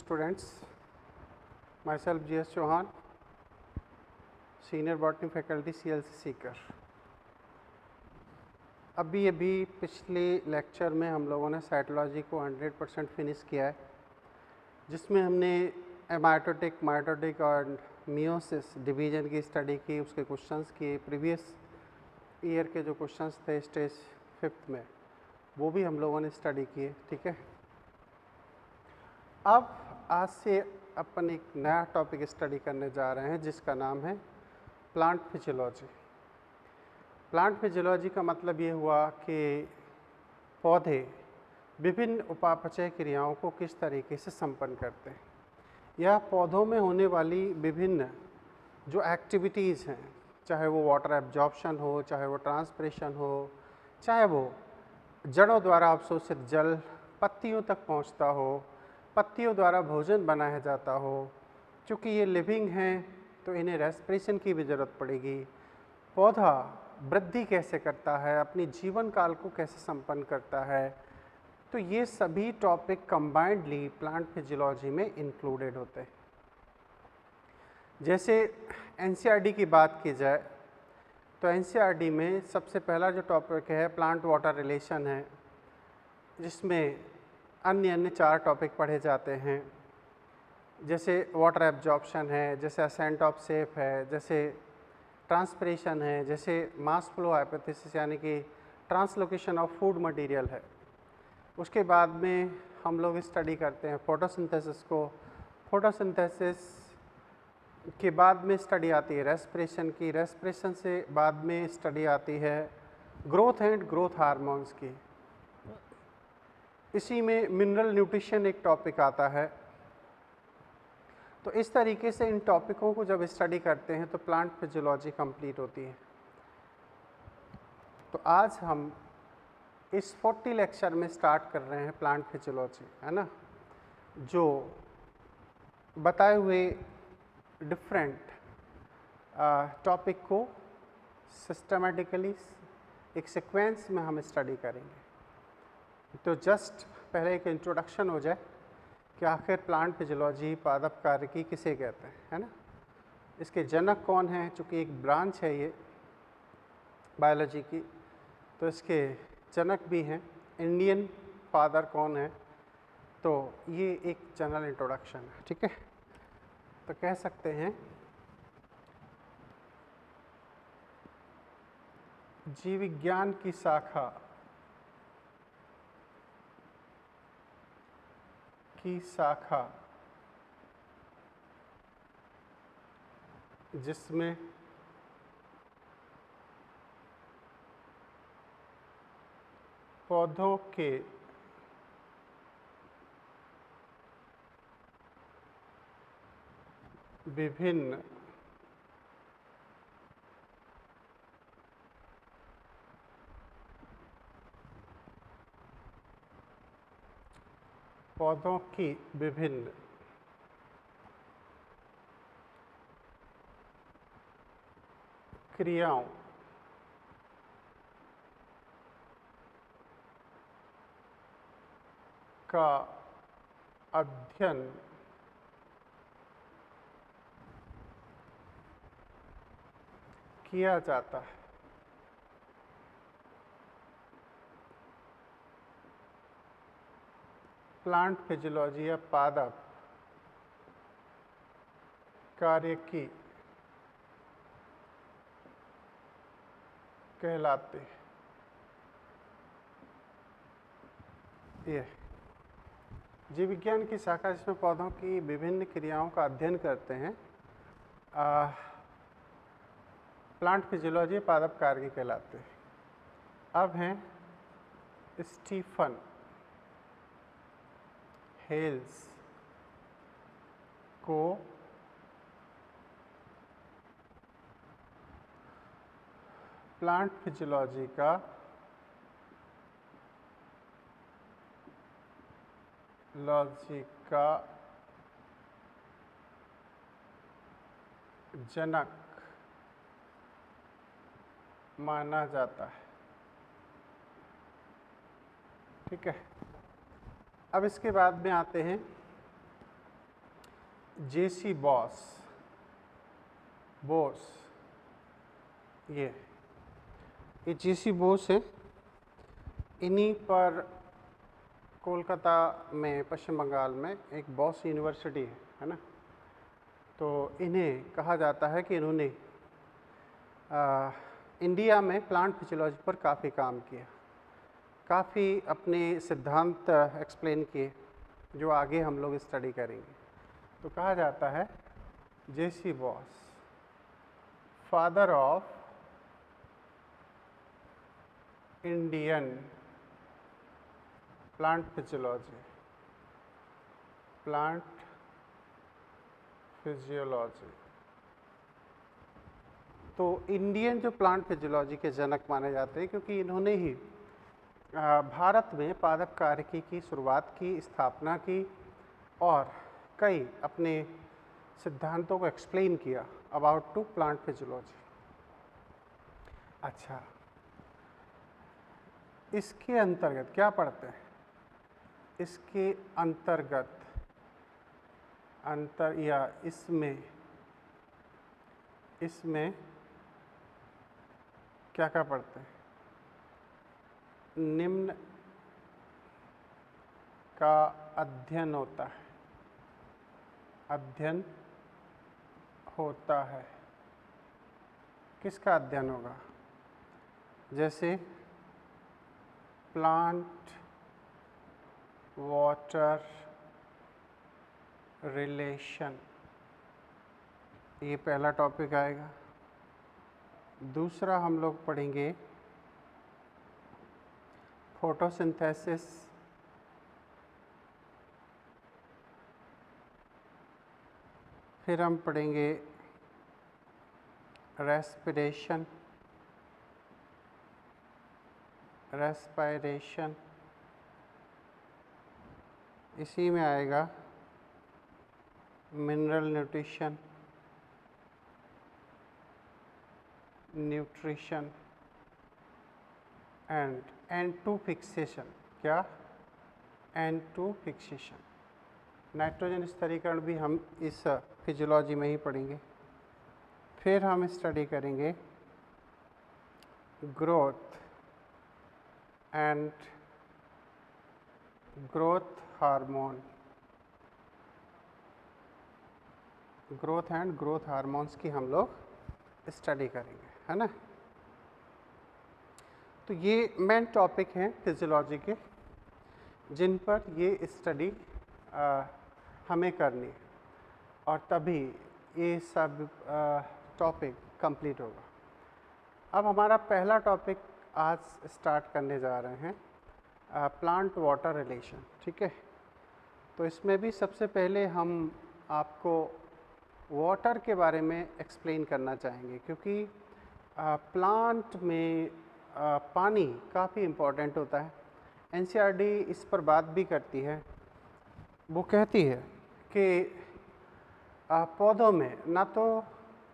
students, myself GS Chauhan, Senior Botany Faculty CLC Seeker। अभी पिछले lecture में हम लोगों ने साइटोलॉजी को 100% फिनिश किया है, जिसमें हमने माइटोटिक और मियोसिस डिवीजन की स्टडी की, उसके क्वेश्चंस किए, प्रीवियस ईयर के जो क्वेश्चंस थे स्टेज 5th में वो भी हम लोगों ने स्टडी किए। ठीक है, अब आज से अपन एक नया टॉपिक स्टडी करने जा रहे हैं जिसका नाम है प्लांट फिजियोलॉजी। प्लांट फिजियोलॉजी का मतलब ये हुआ कि पौधे विभिन्न उपापचय क्रियाओं को किस तरीके से संपन्न करते हैं, या पौधों में होने वाली विभिन्न जो एक्टिविटीज़ हैं, चाहे वो वाटर एब्जॉर्प्शन हो, चाहे वो ट्रांसपिरेशन हो, चाहे वो जड़ों द्वारा अवशोषित जल पत्तियों तक पहुंचता हो, पत्तियों द्वारा भोजन बनाया जाता हो। चूँकि ये लिविंग हैं तो इन्हें रेस्पिरेशन की भी ज़रूरत पड़ेगी। पौधा वृद्धि कैसे करता है, अपनी जीवन काल को कैसे संपन्न करता है, तो ये सभी टॉपिक कंबाइंडली प्लांट फिजियोलॉजी में इंक्लूडेड होते हैं। जैसे एनसीईआरटी की बात की जाए तो एनसीईआरटी में सबसे पहला जो टॉपिक है प्लांट वाटर रिलेशन है, जिसमें अन्य 4 टॉपिक पढ़े जाते हैं, जैसे वाटर एब्जॉर्प्शन है, जैसे असेंट ऑफ सेफ है, जैसे ट्रांसपिरेशन है, जैसे मास फ्लो हाइपोथेसिस यानी कि ट्रांसलोकेशन ऑफ फूड मटेरियल है। उसके बाद में हम लोग स्टडी करते हैं फोटोसिंथेसिस को। फोटोसिंथेसिस के बाद में स्टडी आती है रेस्पिरेशन की, रेस्पिरेशन से बाद में स्टडी आती है ग्रोथ एंड ग्रोथ हार्मोन्स की। इसी में मिनरल न्यूट्रिशन एक टॉपिक आता है। तो इस तरीके से इन टॉपिकों को जब स्टडी करते हैं तो प्लांट फिजियोलॉजी कंप्लीट होती है। तो आज हम इस 40 लेक्चर में स्टार्ट कर रहे हैं प्लांट फिजियोलॉजी, है ना, जो बताए हुए डिफरेंट टॉपिक को सिस्टमेटिकली एक सीक्वेंस में हम स्टडी करेंगे। तो जस्ट पहले एक इंट्रोडक्शन हो जाए कि आखिर प्लांट फिजियोलॉजी पादप कार्यकी किसे कहते हैं, है ना। इसके जनक कौन हैं, चूँकि एक ब्रांच है ये बायोलॉजी की, तो इसके जनक भी हैं। इंडियन फादर कौन है, तो ये एक जनरल इंट्रोडक्शन है। ठीक है, तो कह सकते हैं जीव विज्ञान की शाखा जिसमें पौधों के विभिन्न पौधों की विभिन्न क्रियाओं का अध्ययन किया जाता है। प्लांट फिजियोलॉजी या पादप कार्यकी कहलाते हैं। ये जीव विज्ञान की शाखा जिसमें पौधों की विभिन्न क्रियाओं का अध्ययन करते हैं, प्लांट फिजियोलॉजी पादप कार्यकी कहलाते हैं। अब हैं स्टीफन हेल्स को प्लांट फिजियोलॉजी का जनक माना जाता है। ठीक है, अब इसके बाद में आते हैं जेसी बोस ये जेसी बोस है। इन्हीं पर कोलकाता में, पश्चिम बंगाल में एक बोस यूनिवर्सिटी है ना, तो इन्हें कहा जाता है कि इन्होंने इंडिया में प्लांट फिजियोलॉजी पर काफ़ी काम किया, काफ़ी अपने सिद्धांत एक्सप्लेन किए जो आगे हम लोग स्टडी करेंगे। तो कहा जाता है JC Bose father of Indian plant physiology, तो इंडियन जो प्लांट फिजियोलॉजी के जनक माने जाते हैं, क्योंकि इन्होंने ही भारत में पादप कार्यकी की शुरुआत की, स्थापना की और कई अपने सिद्धांतों को एक्सप्लेन किया अबाउट टू प्लांट फिजियोलॉजी। अच्छा, इसके अंतर्गत क्या पढ़ते हैं? इसके अंतर्गत इसमें क्या क्या पढ़ते हैं? निम्न का अध्ययन होता है, किसका अध्ययन होगा? जैसे प्लांट वाटर रिलेशन, ये पहला टॉपिक आएगा। दूसरा हम लोग पढ़ेंगे फोटोसिंथेसिस, फिर हम पढ़ेंगे रेस्पिरेशन, इसी में आएगा mineral nutrition and N2 fixation. क्या? N2 फिक्सेशन, नाइट्रोजन स्थिरीकरण भी हम इस फिजियोलॉजी में ही पढ़ेंगे। फिर हम स्टडी करेंगे ग्रोथ एंड ग्रोथ हार्मोन्स की हम लोग स्टडी करेंगे, है ना। तो ये मेन टॉपिक हैं फिजियोलॉजी के, जिन पर ये स्टडी हमें करनी है और तभी ये सब टॉपिक कंप्लीट होगा। अब हमारा पहला टॉपिक आज स्टार्ट करने जा रहे हैं, प्लांट वाटर रिलेशन, ठीक है। तो इसमें भी सबसे पहले हम आपको वाटर के बारे में एक्सप्लेन करना चाहेंगे, क्योंकि प्लांट में पानी काफ़ी इम्पोर्टेंट होता है। NCERT इस पर बात भी करती है। वो कहती है कि पौधों में ना तो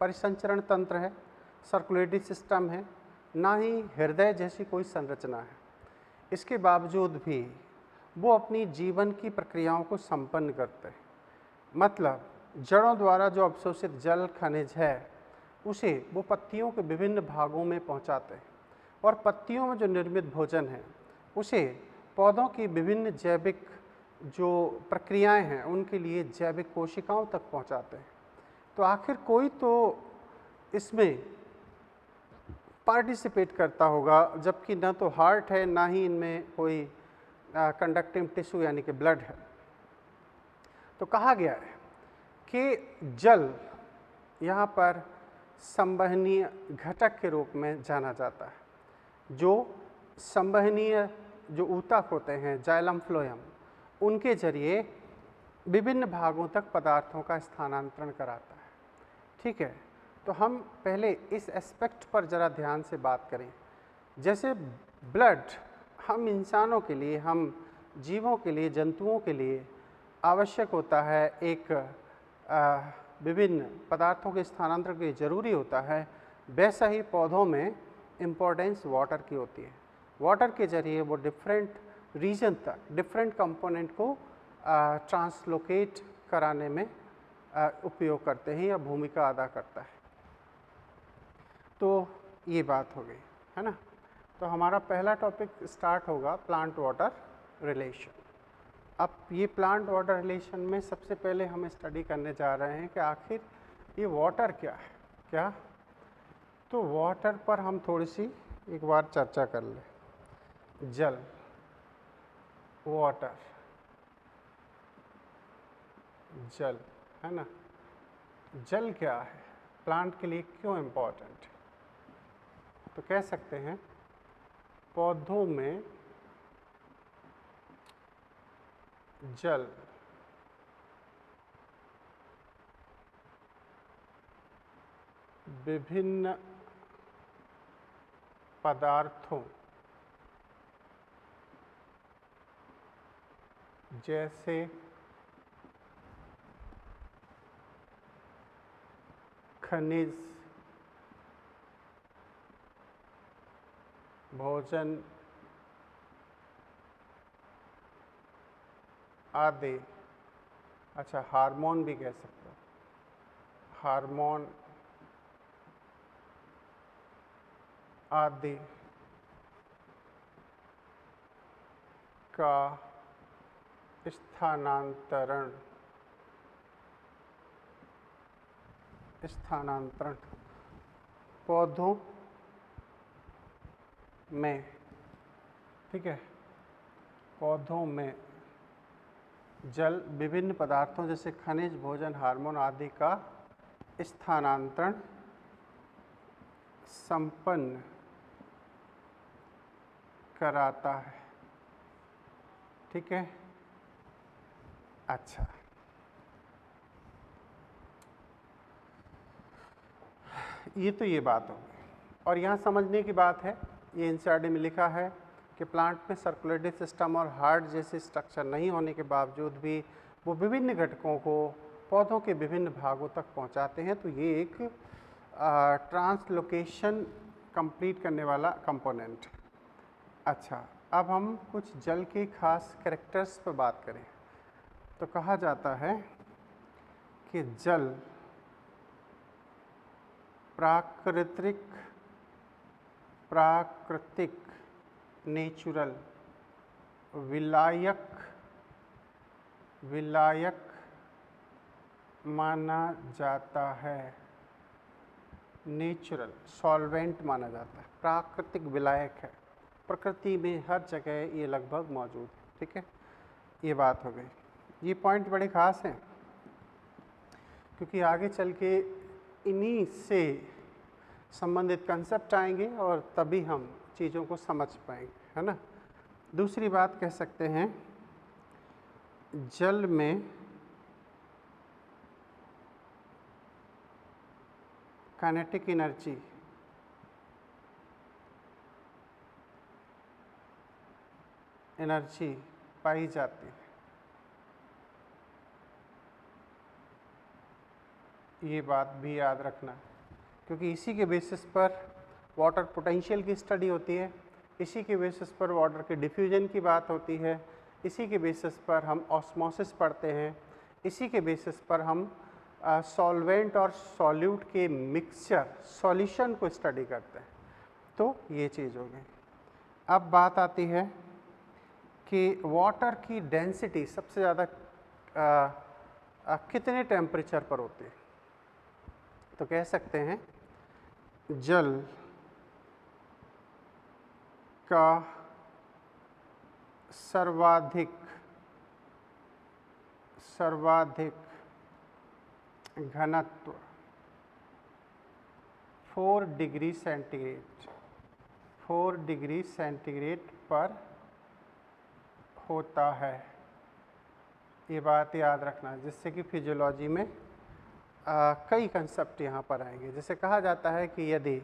परिसंचरण तंत्र है, सर्कुलेटरी सिस्टम है, ना ही हृदय जैसी कोई संरचना है। इसके बावजूद भी वो अपनी जीवन की प्रक्रियाओं को संपन्न करते हैं। मतलब जड़ों द्वारा जो अवशोषित जल खनिज है उसे वो पत्तियों के विभिन्न भागों में पहुंचाते हैं, और पत्तियों में जो निर्मित भोजन है उसे पौधों की विभिन्न जैविक जो प्रक्रियाएं हैं उनके लिए जैविक कोशिकाओं तक पहुंचाते हैं। तो आखिर कोई तो इसमें पार्टिसिपेट करता होगा, जबकि ना तो हार्ट है, ना ही इनमें कोई कंडक्टिव टिश्यू यानी कि ब्लड है। तो कहा गया है कि जल यहाँ पर संवहनीय घटक के रूप में जाना जाता है। जो संवहनीय जो ऊतक होते हैं, जाइलम फ्लोएम, उनके जरिए विभिन्न भागों तक पदार्थों का स्थानांतरण कराता है, ठीक है। तो हम पहले इस एस्पेक्ट पर ज़रा ध्यान से बात करें। जैसे ब्लड हम इंसानों के लिए, हम जीवों के लिए, जंतुओं के लिए आवश्यक होता है, एक विभिन्न पदार्थों के स्थानांतरण के लिए ज़रूरी होता है, वैसा ही पौधों में इम्पोर्टेंस वाटर की होती है। वाटर के जरिए वो डिफरेंट रीजन तक डिफरेंट कंपोनेंट को ट्रांसलोकेट कराने में उपयोग करते हैं या भूमिका अदा करता है। तो ये बात हो गई, है ना। तो हमारा पहला टॉपिक स्टार्ट होगा प्लांट वाटर रिलेशन। अब ये प्लांट वाटर रिलेशन में सबसे पहले हम स्टडी करने जा रहे हैं कि आखिर ये वाटर क्या है। क्या? तो वाटर पर हम थोड़ी सी एक बार चर्चा कर लें। जल, वाटर, जल, है ना। जल क्या है, प्लांट के लिए क्यों इम्पोर्टेंट है? तो कह सकते हैं पौधों में जल विभिन्न पदार्थों जैसे खनिज, भोजन आदि, अच्छा हार्मोन भी कह सकते हो, हार्मोन आदि का स्थानांतरण पौधों में, ठीक है, पौधों में जल विभिन्न पदार्थों जैसे खनिज, भोजन, हार्मोन आदि का स्थानांतरण संपन्न कराता है, ठीक है। अच्छा, ये तो ये बात होगी। और यहाँ समझने की बात है, ये एनसीईआरटी में लिखा है कि प्लांट में सर्कुलेटरी सिस्टम और हार्ट जैसे स्ट्रक्चर नहीं होने के बावजूद भी वो विभिन्न घटकों को पौधों के विभिन्न भागों तक पहुँचाते हैं। तो ये एक ट्रांसलोकेशन कंप्लीट करने वाला कंपोनेंट। अच्छा, अब हम कुछ जल के खास कैरेक्टर्स पर बात करें तो कहा जाता है कि जल प्राकृतिक नेचुरल विलायक माना जाता है। नेचुरल सॉल्वेंट माना जाता है, प्राकृतिक विलायक है, प्रकृति में हर जगह ये लगभग मौजूद है, ठीक है। ये बात हो गई। ये पॉइंट बड़े खास हैं क्योंकि आगे चल के इन्हीं से संबंधित कंसेप्ट आएंगे और तभी हम चीज़ों को समझ पाएंगे, है ना। दूसरी बात कह सकते हैं जल में काइनेटिक एनर्जी पाई जाती है। ये बात भी याद रखना क्योंकि इसी के बेसिस पर वाटर पोटेंशियल की स्टडी होती है, इसी के बेसिस पर वाटर के डिफ्यूजन की बात होती है, इसी के बेसिस पर हम ऑस्मोसिस पढ़ते हैं, इसी के बेसिस पर हम सॉल्वेंट और सॉल्यूट के मिक्सचर सॉल्यूशन को स्टडी करते हैं। तो ये चीज़ हो गई। अब बात आती है कि वाटर की डेंसिटी सबसे ज़्यादा कितने टेम्परेचर पर होती है। तो कह सकते हैं जल का सर्वाधिक घनत्व 4 डिग्री सेंटीग्रेड पर होता है। ये बात याद रखना जिससे कि फिजियोलॉजी में कई कंसेप्ट यहाँ पर आएंगे। जैसे कहा जाता है कि यदि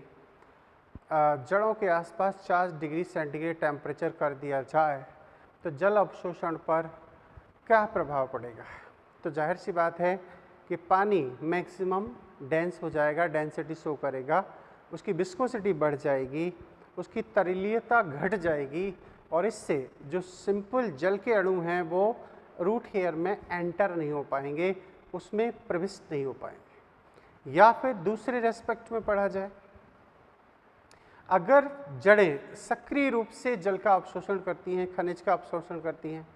जड़ों के आसपास 4 डिग्री सेंटीग्रेड टेम्परेचर कर दिया जाए तो जल अवशोषण पर क्या प्रभाव पड़ेगा। तो जाहिर सी बात है कि पानी मैक्सिमम डेंस हो जाएगा, डेंसिटी शो करेगा, उसकी विस्कोसिटी बढ़ जाएगी, उसकी तरिलीयता घट जाएगी और इससे जो सिंपल जल के अणु हैं वो रूट हेयर में एंटर नहीं हो पाएंगे, उसमें प्रविष्ट नहीं हो पाएंगे। या फिर दूसरे रेस्पेक्ट में पढ़ा जाए, अगर जड़ें सक्रिय रूप से जल का अवशोषण करती हैं, खनिज का अवशोषण करती हैं,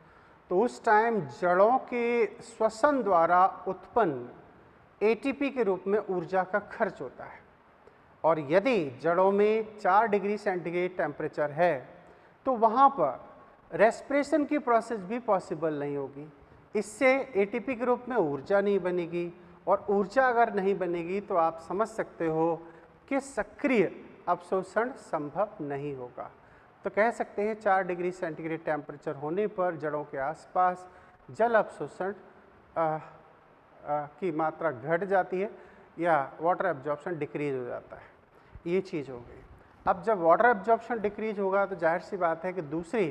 तो उस टाइम जड़ों के श्वसन द्वारा उत्पन्न एटीपी के रूप में ऊर्जा का खर्च होता है। और यदि जड़ों में 4 डिग्री सेंटीग्रेड टेम्परेचर है तो वहाँ पर रेस्पिरेशन की प्रोसेस भी पॉसिबल नहीं होगी। इससे एटीपी के रूप में ऊर्जा नहीं बनेगी, और ऊर्जा अगर नहीं बनेगी तो आप समझ सकते हो कि सक्रिय अवशोषण संभव नहीं होगा। तो कह सकते हैं 4 डिग्री सेंटीग्रेड टेम्परेचर होने पर जड़ों के आसपास जल अवशोषण की मात्रा घट जाती है या वाटर एब्जॉर्प्शन डिक्रीज हो जाता है। ये चीज़ हो गई। अब जब वाटर एब्जॉर्प्शन डिक्रीज होगा तो जाहिर सी बात है कि दूसरी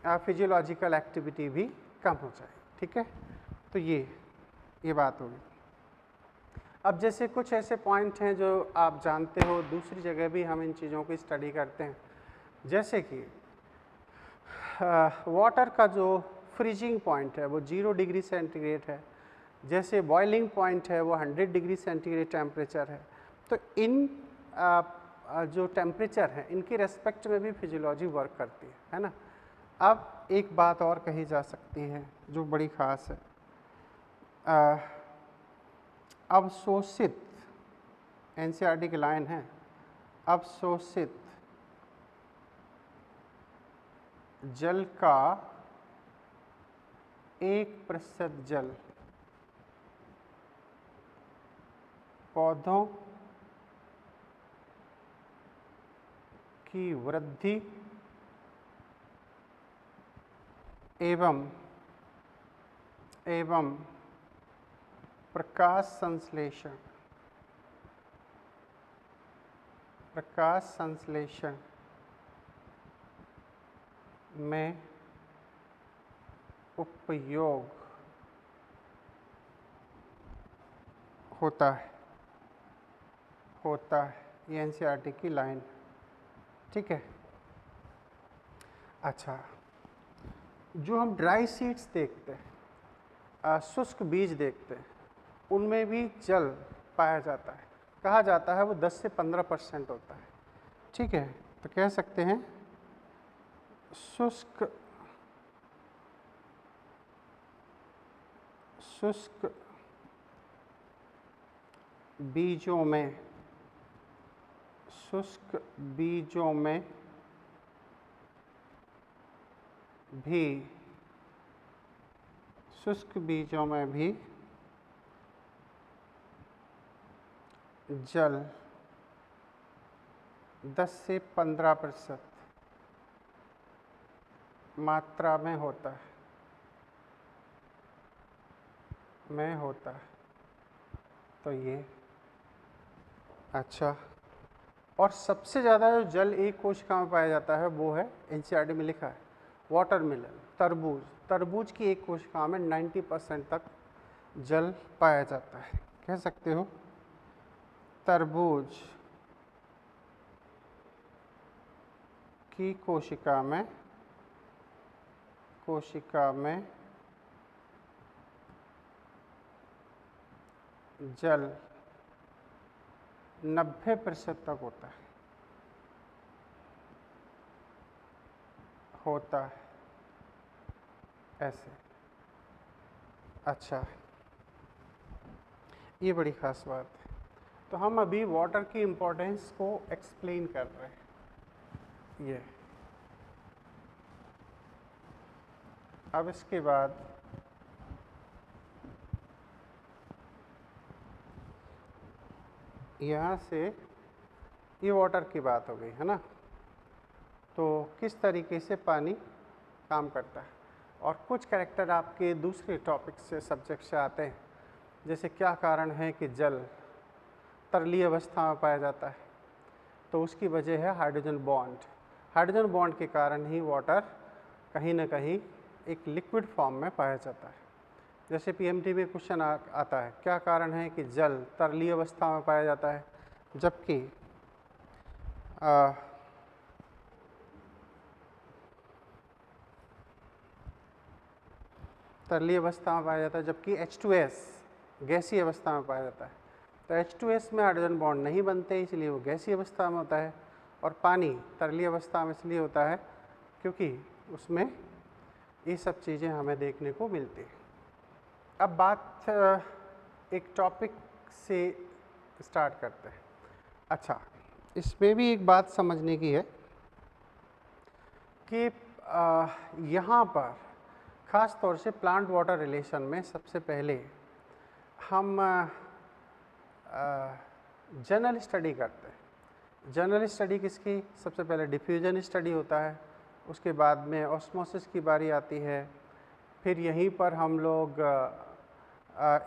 फिजियोलॉजिकल एक्टिविटी भी कम हो जाएगी। ठीक है, तो ये बात होगी। अब जैसे कुछ ऐसे पॉइंट हैं जो आप जानते हो, दूसरी जगह भी हम इन चीज़ों की स्टडी करते हैं, जैसे कि वाटर का जो फ्रीजिंग पॉइंट है वो 0 डिग्री सेंटीग्रेड है, जैसे बॉइलिंग पॉइंट है वो 100 डिग्री सेंटीग्रेड टेम्परेचर है। तो इन जो टेम्परेचर है इनकी रेस्पेक्ट में भी फिजियोलॉजी वर्क करती है ना। अब एक बात और कही जा सकती है जो बड़ी ख़ास है, अवशोषित, एनसीईआरटी की लाइन है, अवशोषित जल का 1% जल पौधों की वृद्धि एवं प्रकाश संश्लेषण में उपयोग होता है। ये एनसीईआरटी की लाइन। ठीक है, अच्छा, जो हम ड्राई सीड्स देखते हैं, शुष्क बीज देखते हैं, उनमें भी जल पाया जाता है। कहा जाता है वो 10 से 15% होता है। ठीक है, तो कह सकते हैं शुष्क बीजों में भी जल 10 से 15% मात्रा में होता है। तो ये अच्छा, और सबसे ज़्यादा जो जल एक कोशिका में पाया जाता है वो है, एनसीईआरटी में लिखा है, वाटरमेलन, तरबूज। तरबूज की एक कोशिका में 90% तक जल पाया जाता है। कह सकते हो तरबूज की कोशिका में जल 90% तक होता है ऐसे। अच्छा, ये बड़ी ख़ास बात है। तो हम अभी वाटर की इम्पोर्टेंस को एक्सप्लेन कर रहे हैं। ये अब इसके बाद यहाँ से ये वाटर की बात हो गई है ना। तो किस तरीके से पानी काम करता है, और कुछ कैरेक्टर आपके दूसरे टॉपिक से, सब्जेक्ट से आते हैं, जैसे क्या कारण है कि जल तरलीय अवस्था में पाया जाता है। तो उसकी वजह है हाइड्रोजन बॉन्ड। हाइड्रोजन बॉन्ड के कारण ही वाटर कहीं ना कहीं एक लिक्विड फॉर्म में पाया जाता है। जैसे पीएमटी में क्वेश्चन आता है, क्या कारण है कि जल तरलीय अवस्था में पाया जाता है जबकि तरलीय अवस्था में पाया जाता है, जबकि H2S गैसीय अवस्था में पाया जाता है। तो H2S में हाइड्रोजन बॉन्ड नहीं बनते, इसलिए वो गैसीय अवस्था में होता है। और पानी तरलीय अवस्था में इसलिए होता है क्योंकि उसमें ये सब चीज़ें हमें देखने को मिलती हैं। अब बात एक टॉपिक से स्टार्ट करते हैं। अच्छा, इसमें भी एक बात समझने की है कि यहाँ पर ख़ास तौर से प्लांट वाटर रिलेशन में सबसे पहले हम जनरल स्टडी करते हैं। जनरल स्टडी किसकी? सबसे पहले डिफ्यूजन स्टडी होता है, उसके बाद में ऑस्मोसिस की बारी आती है, फिर यहीं पर हम लोग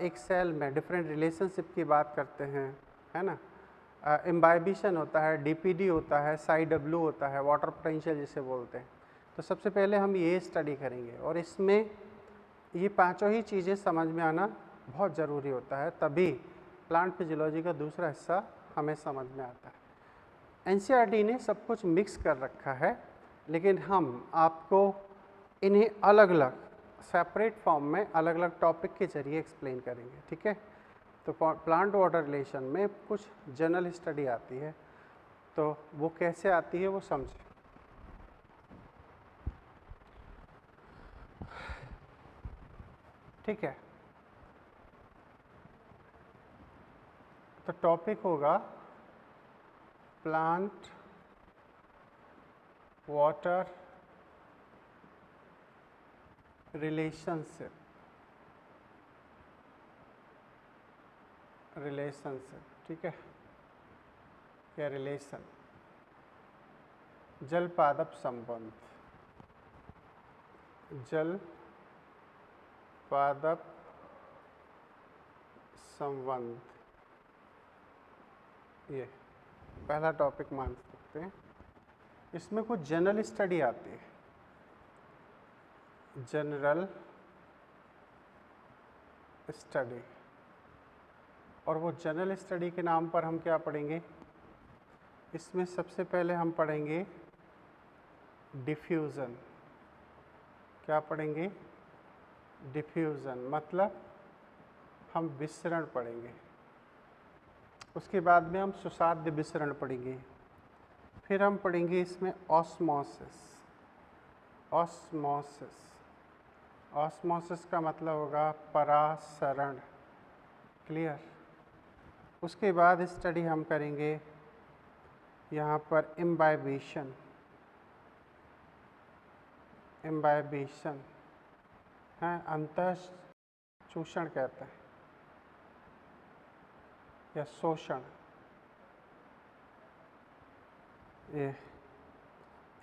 एक सेल में डिफरेंट रिलेशनशिप की बात करते हैं, है ना। इम्बाइबिशन होता है, डीपीडी होता है, साई-डब्ल्यू होता है, वाटर पोटेंशियल जिसे बोलते हैं। तो सबसे पहले हम ये स्टडी करेंगे और इसमें ये पांचों ही चीज़ें समझ में आना बहुत ज़रूरी होता है, तभी प्लांट फिजियोलॉजी का दूसरा हिस्सा हमें समझ में आता है। एनसीईआरटी ने सब कुछ मिक्स कर रखा है, लेकिन हम आपको इन्हें अलग अलग सेपरेट फॉर्म में अलग अलग टॉपिक के जरिए एक्सप्लेन करेंगे, ठीक है। तो प्लांट वाटर रिलेशन में कुछ जनरल स्टडी आती है, तो वो कैसे आती है वो समझें। ठीक है, तो टॉपिक होगा प्लांट वाटर रिलेशनशिप। ठीक है, क्या रिलेशन? जल पादप संबंध, जल पादप संबंध, ये पहला टॉपिक मान सकते हैं। इसमें कुछ जनरल स्टडी आती है, जनरल स्टडी, और वो जनरल स्टडी के नाम पर हम क्या पढ़ेंगे? इसमें सबसे पहले हम पढ़ेंगे डिफ्यूज़न। क्या पढ़ेंगे? डिफ्यूज़न, मतलब हम विसरण पढ़ेंगे। उसके बाद में हम सुसाध्य विसरण पढ़ेंगे। फिर हम पढ़ेंगे इसमें ऑस्मोसिस। ऑस्मोसिस का मतलब होगा परासरण, क्लियर। उसके बाद स्टडी हम करेंगे यहाँ पर इम्बाइबिशन है, अंतःचूषण कहते हैं या शोषण। ये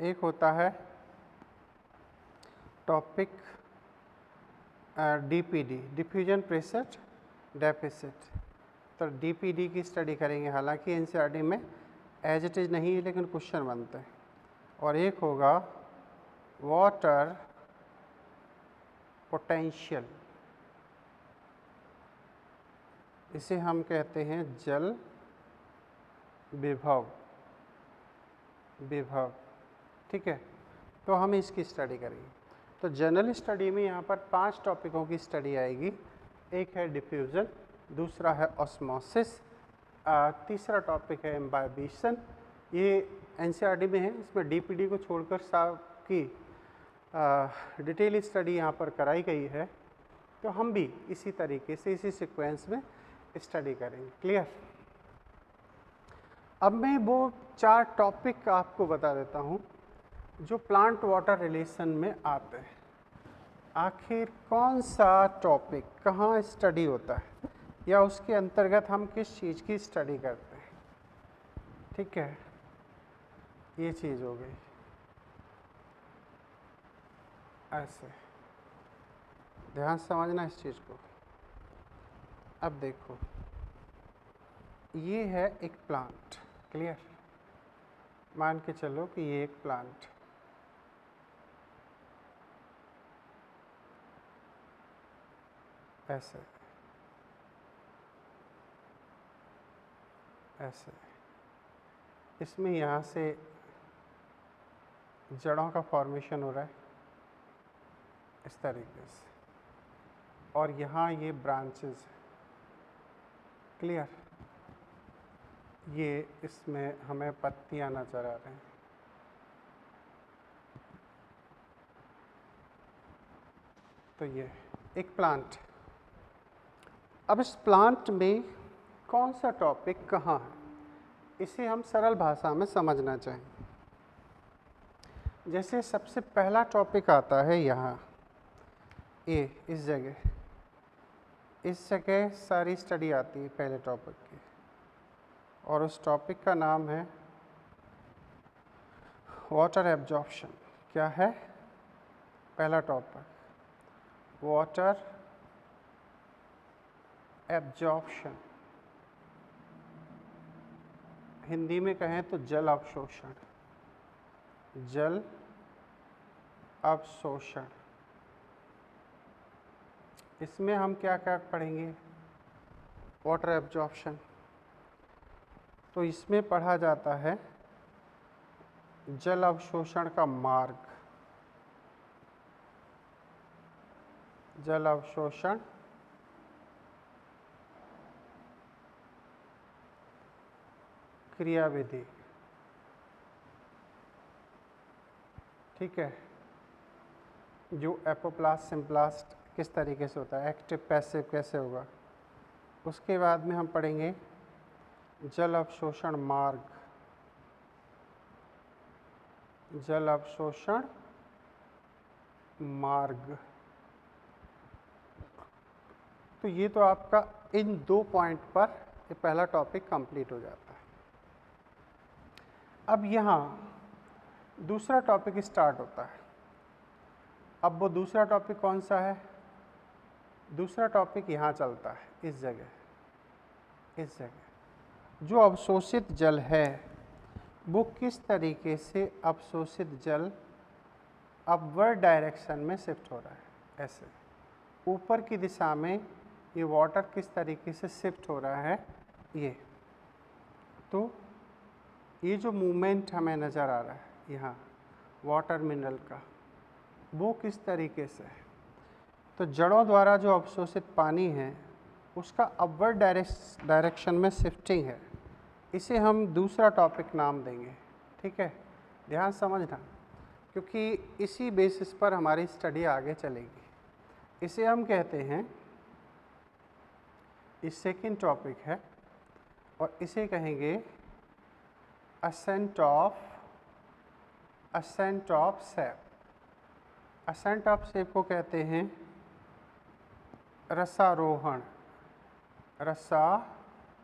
एक होता है topic DPD, diffusion pressure deficit. तो डीपीडी की स्टडी करेंगे, हालांकि एनसीईआरटी में एज इट इज़ नहीं है, लेकिन क्वेश्चन बनते हैं। और एक होगा वाटर पोटेंशियल, इसे हम कहते हैं जल विभव। ठीक है, तो हम इसकी स्टडी करेंगे। तो जनरल स्टडी में यहाँ पर 5 टॉपिकों की स्टडी आएगी। एक है डिफ्यूज़न, दूसरा है ऑस्मोसिस, तीसरा टॉपिक है इम्बाइबिशन। ये एनसीईआरटी में है, इसमें डीपीडी को छोड़कर की डिटेल स्टडी यहाँ पर कराई गई है। तो हम भी इसी तरीके से इसी सीक्वेंस में स्टडी करेंगे, क्लियर। अब मैं वो 4 टॉपिक आपको बता देता हूँ जो प्लांट वाटर रिलेशन में आते हैं। आखिर कौन सा टॉपिक कहाँ स्टडी होता है या उसके अंतर्गत हम किस चीज़ की स्टडी करते हैं, ठीक है। ये चीज़ हो गई ऐसे, ध्यान से समझना इस चीज़ को। अब देखो, ये है एक प्लांट, क्लियर। मान के चलो कि ये एक प्लांट, ऐसे ऐसे, इसमें यहाँ से जड़ों का फॉर्मेशन हो रहा है इस तरीके से, और यहाँ ये ब्रांचेस है, क्लियर? ये इसमें हमें पत्तियां नजर आ रही हैं। तो ये एक प्लांट। अब इस प्लांट में कौन सा टॉपिक कहाँ है, इसे हम सरल भाषा में समझना चाहेंगे। जैसे सबसे पहला टॉपिक आता है यहाँ, ये इस जगह सारी स्टडी आती है पहले टॉपिक की, और उस टॉपिक का नाम है वाटर एब्जॉर्प्शन। क्या है पहला टॉपिक? Water absorption. हिंदी में कहें तो जल अवशोषण। जल अवशोषण। इसमें हम क्या क्या पढ़ेंगे? Water absorption. तो इसमें पढ़ा जाता है जल अवशोषण का मार्ग। जल अवशोषण क्रियाविधि। ठीक है, जो एपोप्लास्ट सिम्प्लास्ट किस तरीके से होता है, एक्टिव पैसिव कैसे होगा। उसके बाद में हम पढ़ेंगे जल अवशोषण मार्ग। जल अवशोषण मार्ग। तो ये तो आपका इन 2 पॉइंट पर ये पहला टॉपिक कंप्लीट हो जाता है। अब यहाँ दूसरा टॉपिक स्टार्ट होता है। अब वो दूसरा टॉपिक कौन सा है? दूसरा टॉपिक यहाँ चलता है, इस जगह जो अवशोषित जल है वो किस तरीके से अवशोषित जल अपवर्ड डायरेक्शन में शिफ्ट हो रहा है। ऐसे ऊपर की दिशा में ये वाटर किस तरीके से शिफ्ट हो रहा है। ये तो ये जो मूवमेंट हमें नज़र आ रहा है यहाँ वाटर मिनरल का, वो किस तरीके से है। तो जड़ों द्वारा जो अवशोषित पानी है उसका अपवर्ड डायरेक्शन में शिफ्टिंग है। इसे हम दूसरा टॉपिक नाम देंगे। ठीक है, ध्यान समझना, क्योंकि इसी बेसिस पर हमारी स्टडी आगे चलेगी। इसे हम कहते हैं, ये सेकंड टॉपिक है, और इसे कहेंगे ascent of sap. Ascent of sap को कहते हैं रसारोहण। रसारोहण,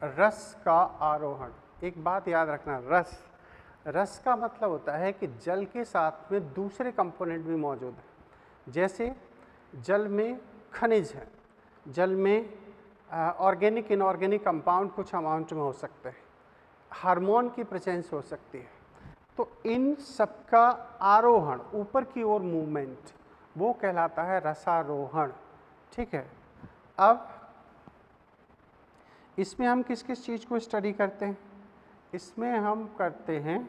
रस का आरोहण। एक बात याद रखना, रस का मतलब होता है कि जल के साथ में दूसरे कंपोनेंट भी मौजूद हैं। जैसे जल में खनिज है, जल में ऑर्गेनिक इनऑर्गेनिक कंपाउंड कुछ अमाउंट में हो सकते हैं, हार्मोन की प्रेजेंस हो सकती है। तो इन सबका आरोहण, ऊपर की ओर मूवमेंट, वो कहलाता है रसारोहण। ठीक है, अब इसमें हम किस किस चीज़ को स्टडी करते हैं? इसमें हम करते हैं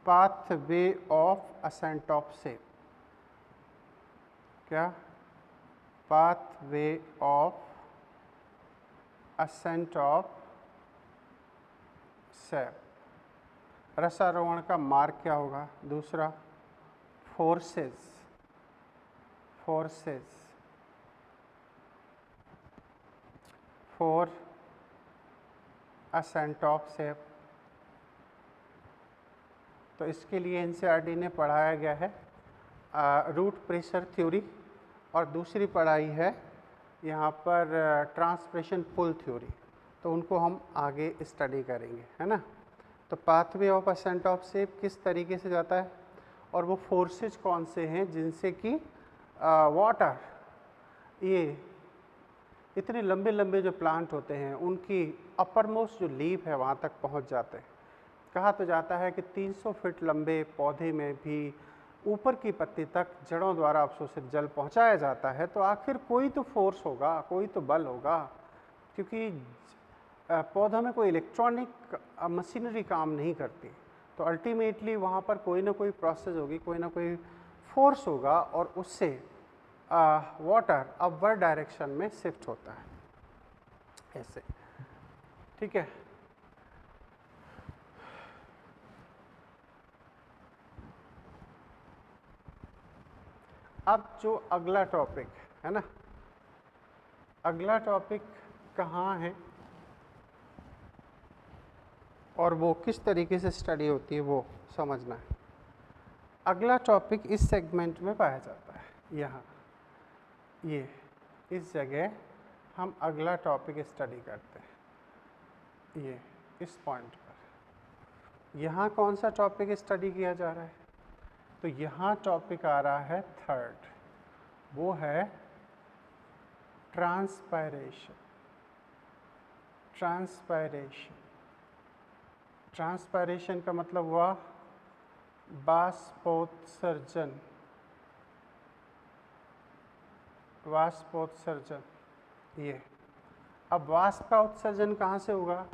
pathway of ascent of sap. क्या? Pathway of ascent of sap. रसारोहण का मार्ग क्या होगा? दूसरा forces for ascent of sap. तो इसके लिए एनसीईआरटी ने पढ़ाया गया है रूट प्रेशर थ्योरी, और दूसरी पढ़ाई है यहाँ पर ट्रांसप्रेशन पुल थ्योरी। तो उनको हम आगे स्टडी करेंगे, है ना। तो pathway of ascent of sap किस तरीके से जाता है, और वो फोर्सेज कौन से हैं जिनसे कि वाटर, ये इतने लंबे लंबे जो प्लांट होते हैं उनकी अपर मोस्ट जो लीफ है वहाँ तक पहुँच जाते हैं। कहा तो जाता है कि 300 फीट लंबे पौधे में भी ऊपर की पत्ती तक जड़ों द्वारा अवशोषित जल पहुंचाया जाता है। तो आखिर कोई तो फोर्स होगा, कोई तो बल होगा, क्योंकि पौधों में कोई इलेक्ट्रॉनिक मशीनरी काम नहीं करती। तो अल्टीमेटली वहाँ पर कोई ना कोई प्रोसेस होगी, कोई ना कोई फोर्स होगा, और उससे वाटर अपवर्ड डायरेक्शन में शिफ्ट होता है, ऐसे, ठीक है। अब जो अगला टॉपिक है ना, अगला टॉपिक कहाँ है और वो किस तरीके से स्टडी होती है वो समझना है। अगला टॉपिक इस सेगमेंट में पाया जाता है, यहाँ ये इस जगह हम अगला टॉपिक स्टडी करते हैं, ये इस पॉइंट पर। यहाँ कौन सा टॉपिक स्टडी किया जा रहा है? तो यहाँ टॉपिक आ रहा है थर्ड, वो है ट्रांसपायरेशन। ट्रांसपायरेशन, ट्रांसपायरेशन का मतलब हुआ वाष्पोत्सर्जन। वाष्पोत्सर्जन, ये अब वाष्प का उत्सर्जन कहाँ से होगा?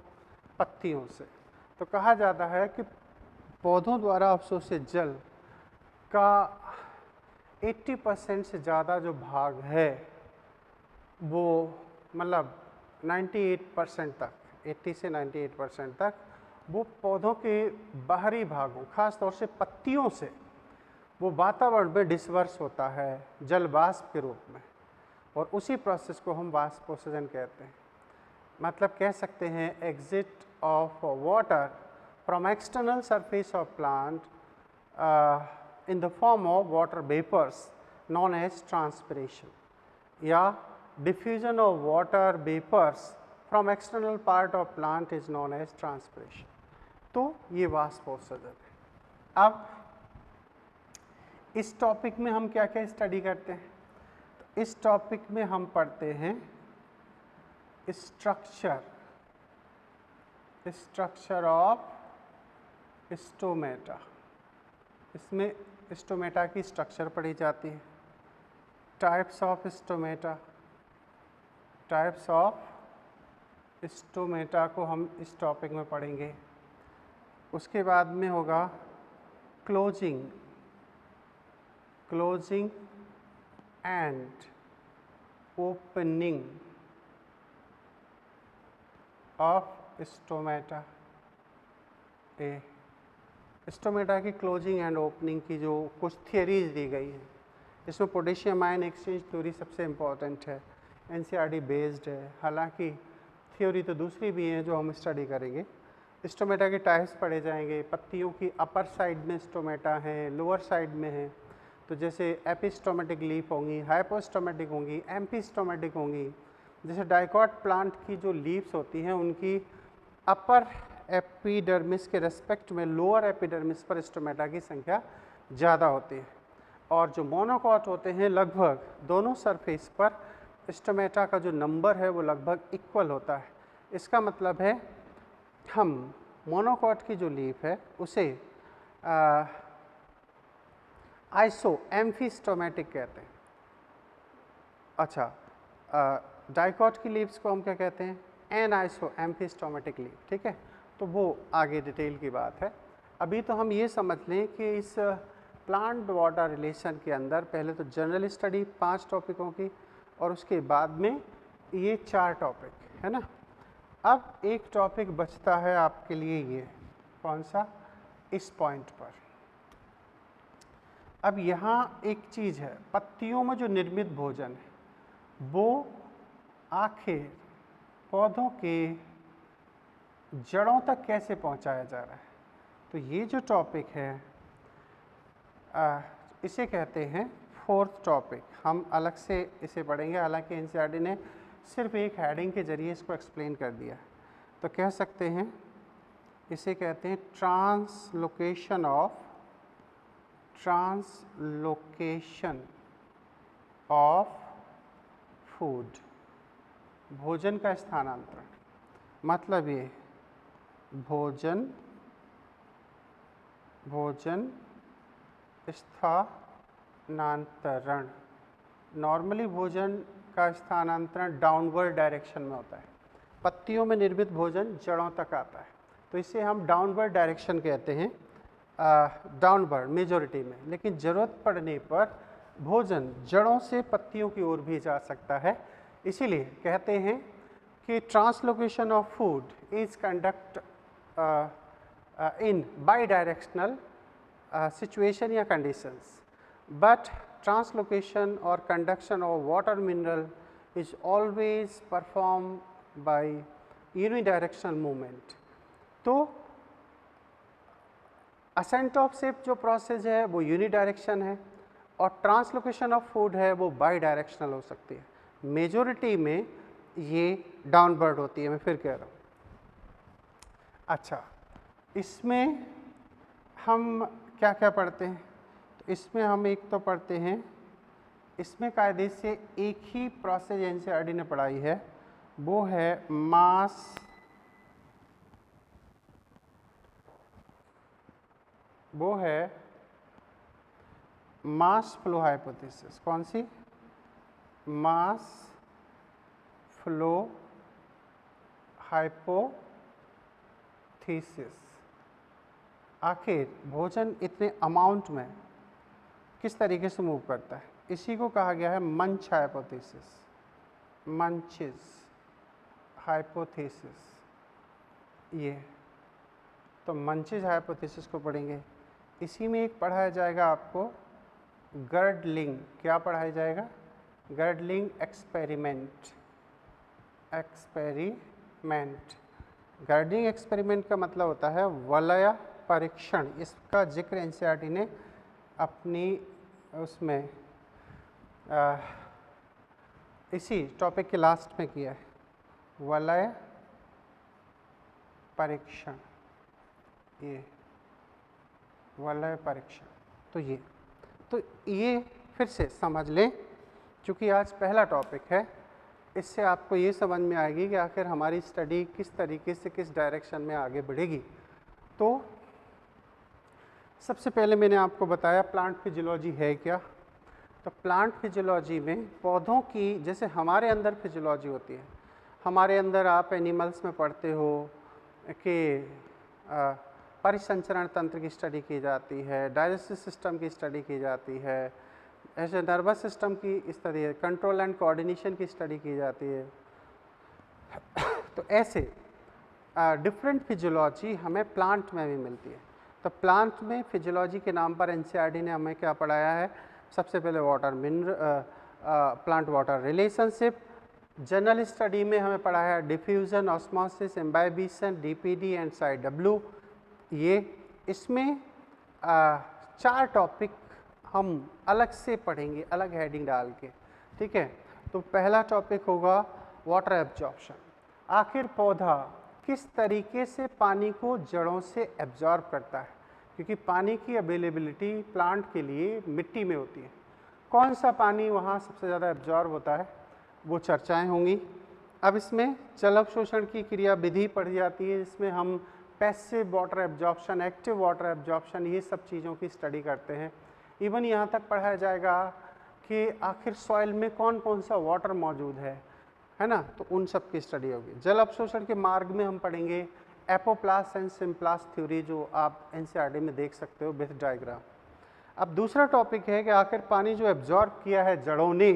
पत्तियों से। तो कहा जाता है कि पौधों द्वारा अवशोषित जल का 80% से ज़्यादा जो भाग है वो मतलब 98% तक, 80 से 98% तक वो पौधों के बाहरी भागों, खास तौर से पत्तियों से वो वातावरण में डिस्वर्स होता है जल वाष्प के रूप में, और उसी प्रोसेस को हम वाष्पोत्सर्जन कहते हैं। मतलब कह सकते हैं exit of water from external surface of plant in the form of water vapors known as transpiration, या diffusion of water vapors from external part of plant is known as transpiration। तो ये वाष्पोत्सर्जन है। अब इस टॉपिक में हम क्या क्या स्टडी करते हैं? तो इस टॉपिक में हम पढ़ते हैं स्ट्रक्चर ऑफ स्टोमेटा। इसमें स्टोमेटा की स्ट्रक्चर पढ़ी जाती है। Types of stomata, types of stomata को हम इस टॉपिक में पढ़ेंगे। उसके बाद में होगा closing, closing and opening of stomata. Stomata की क्लोजिंग एंड ओपनिंग की जो कुछ थियरीज दी गई हैं, इसमें पोटेशियम आयन एक्सचेंज थ्योरी सबसे इम्पॉर्टेंट है, एनसीईआरटी बेस्ड है। हालांकि थ्योरी तो दूसरी भी हैं जो हम स्टडी करेंगे। स्टोमेटा के टाइप्स पढ़े जाएंगे। पत्तियों की अपर साइड में स्टोमेटा हैं, लोअर साइड में हैं। तो जैसे एपिस्टोमेटिक लीफ होंगी, हाइपोस्टोमेटिक होंगी, एम्पिस्टोमेटिक होंगी। जैसे डाइकॉट प्लांट की जो लीव्स होती हैं उनकी अपर एपिडर्मिस के रेस्पेक्ट में लोअर एपिडर्मिस पर स्टोमेटा की संख्या ज़्यादा होती है, और जो मोनोकॉट होते हैं लगभग दोनों सरफेस पर स्टोमेटा का जो नंबर है वो लगभग इक्वल होता है। इसका मतलब है हम मोनोकॉट की जो लीफ है उसे आइसो एम्फिस्टोमेटिक कहते हैं। अच्छा, डाइकॉट की लीव्स को हम क्या कहते हैं? एन आइसो एम्फिस्टोमेटिक लीफ, ठीक है। तो वो आगे डिटेल की बात है। अभी तो हम ये समझ लें कि इस प्लांट वाटर रिलेशन के अंदर पहले तो जनरल स्टडी 5 टॉपिकों की, और उसके बाद में ये 4 टॉपिक है ना। अब एक टॉपिक बचता है आपके लिए, ये कौन सा? इस पॉइंट पर। अब यहाँ एक चीज़ है, पत्तियों में जो निर्मित भोजन है वो आखिर पौधों के जड़ों तक कैसे पहुँचाया जा रहा है। तो ये जो टॉपिक है इसे कहते हैं 4th टॉपिक। हम अलग से इसे पढ़ेंगे, हालांकि एनसीईआरटी ने सिर्फ एक हेडिंग के जरिए इसको एक्सप्लेन कर दिया। तो कह सकते हैं इसे कहते हैं ट्रांसलोकेशन ऑफ फूड, भोजन का स्थानांतरण। मतलब ये भोजन स्थानांतरण, नॉर्मली भोजन का स्थानांतरण डाउनवर्ड डायरेक्शन में होता है। पत्तियों में निर्मित भोजन जड़ों तक आता है, तो इसे हम डाउनवर्ड डायरेक्शन कहते हैं, डाउनवर्ड मेजॉरिटी में। लेकिन ज़रूरत पड़ने पर भोजन जड़ों से पत्तियों की ओर भी जा सकता है। इसीलिए कहते हैं कि translocation of food is conduct in by directional situation या कंडीशंस, बट ट्रांसलोकेशन और conduction of water mineral is always perform by unidirectional movement. तो असेंट ऑफ शिप जो प्रोसेस है वो यूनिडायरेक्शन है और ट्रांसलोकेशन ऑफ फूड है वो बाई डायरेक्शनल हो सकती है। मेजोरिटी में ये डाउनवर्ड होती है, मैं फिर कह रहा हूँ। अच्छा, इसमें हम क्या क्या पढ़ते हैं? तो इसमें हम एक तो पढ़ते हैं, इसमें कायदे से एक ही प्रोसेस एनसीईआरटी ने पढ़ाई है, वो है मास फ्लो हाइपोथेसिस। कौन सी? Mass flow hypothesis. आखिर भोजन इतने अमाउंट में किस तरीके से मूव करता है, इसी को कहा गया है मंच हाइपोथेसिस, मंचेस हाइपोथेसिस। ये तो मंचेस हाइपोथेसिस को पढ़ेंगे। इसी में एक पढ़ाया जाएगा आपको गर्डलिंग। क्या पढ़ाया जाएगा? Girdling experiment. गर्डलिंग एक्सपेरिमेंट का मतलब होता है वलय परीक्षण। इसका जिक्र एनसीईआरटी ने अपनी उसमें इसी टॉपिक के लास्ट में किया है, वलय परीक्षण। ये वलय परीक्षण, तो ये फिर से समझ लें, क्योंकि आज पहला टॉपिक है। इससे आपको ये समझ में आएगी कि आखिर हमारी स्टडी किस तरीके से किस डायरेक्शन में आगे बढ़ेगी। तो सबसे पहले मैंने आपको बताया प्लांट फिजियोलॉजी है क्या। तो प्लांट फिजियोलॉजी में पौधों की, जैसे हमारे अंदर फिजियोलॉजी होती है, हमारे अंदर आप एनिमल्स में पढ़ते हो कि परिसंचरण तंत्र की स्टडी की जाती है, डाइजेस्टिव सिस्टम की स्टडी की जाती है, ऐसे नर्वस सिस्टम की स्टडी है, कंट्रोल एंड कोऑर्डिनेशन की स्टडी की जाती है। तो ऐसे डिफरेंट फिजियोलॉजी हमें प्लांट में भी मिलती है। तो प्लांट में फिजियोलॉजी के नाम पर एनसीईआरटी ने हमें क्या पढ़ाया है? सबसे पहले water mineral, plant water relationship. General study में हमें पढ़ाया है diffusion, osmosis, imbibition, DPD and साइडब्ल्यू। ये इसमें 4 टॉपिक हम अलग से पढ़ेंगे, अलग हेडिंग डाल के, ठीक है। तो पहला टॉपिक होगा वाटर एब्जॉर्प्शन। आखिर पौधा किस तरीके से पानी को जड़ों से एब्जॉर्ब करता है, क्योंकि पानी की अवेलेबिलिटी प्लांट के लिए मिट्टी में होती है। कौन सा पानी वहाँ सबसे ज़्यादा एब्जॉर्ब होता है, वो चर्चाएं होंगी। अब इसमें जल अवशोषण की क्रिया विधि पढ़ी जाती है, जिसमें हम passive water absorption, active water absorption, ये सब चीज़ों की स्टडी करते हैं। इवन यहाँ तक पढ़ाया जाएगा कि आखिर सॉइल में कौन कौन सा वाटर मौजूद है ना, तो उन सब की स्टडी होगी। जल अवशोषण के मार्ग में हम पढ़ेंगे एपोप्लास्ट एंड सिम्प्लास्ट थ्योरी, जो आप एनसीईआरटी में देख सकते हो विथ डायग्राम। अब दूसरा टॉपिक है कि आखिर पानी जो एब्जॉर्ब किया है जड़ों ने,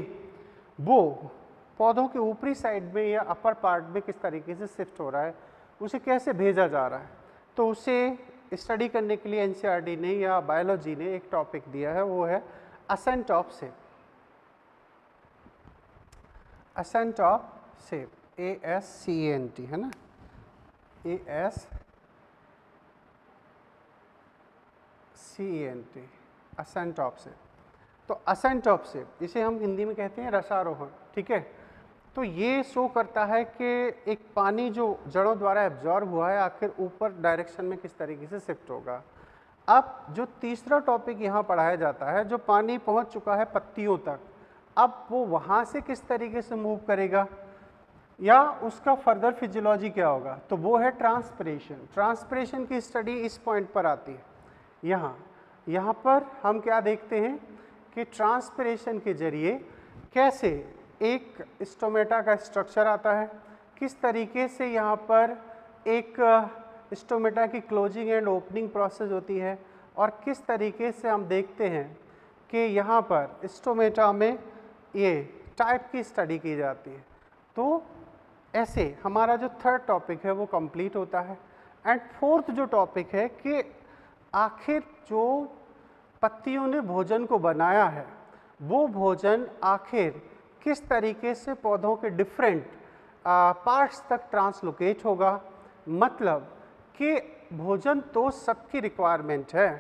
वो पौधों के ऊपरी साइड में या अपर पार्ट में किस तरीके से शिफ्ट हो रहा है, उसे कैसे भेजा जा रहा है। तो उसे स्टडी करने के लिए एनसीईआरटी ने या बायोलॉजी ने एक टॉपिक दिया है, वो है ascent of ship. Ascent of ship, ASCENT है ना, ASCENT, असेंट ऑफ शिप। तो असेंट ऑफ शिप, इसे हम हिंदी में कहते हैं रसारोहण, ठीक है। तो ये शो करता है कि एक पानी जो जड़ों द्वारा एब्जॉर्ब हुआ है, आखिर ऊपर डायरेक्शन में किस तरीके से शिफ्ट होगा। अब जो तीसरा टॉपिक यहाँ पढ़ाया जाता है, जो पानी पहुँच चुका है पत्तियों तक, अब वो वहाँ से किस तरीके से मूव करेगा या उसका फर्दर फिजियोलॉजी क्या होगा, तो वो है ट्रांसपिरेशन। ट्रांसपिरेशन की स्टडी इस पॉइंट पर आती है। यहाँ पर हम क्या देखते हैं कि ट्रांसपिरेशन के जरिए कैसे एक स्टोमेटा का स्ट्रक्चर आता है, किस तरीके से यहाँ पर एक स्टोमेटा की क्लोजिंग एंड ओपनिंग प्रोसेस होती है, और किस तरीके से हम देखते हैं कि यहाँ पर स्टोमेटा में ये टाइप की स्टडी की जाती है। तो ऐसे हमारा जो थर्ड टॉपिक है वो कंप्लीट होता है। एंड फोर्थ जो टॉपिक है कि आखिर जो पत्तियों ने भोजन को बनाया है वो भोजन आखिर किस तरीके से पौधों के डिफरेंट पार्ट्स तक ट्रांसलोकेट होगा। मतलब कि भोजन तो सबकी रिक्वायरमेंट है,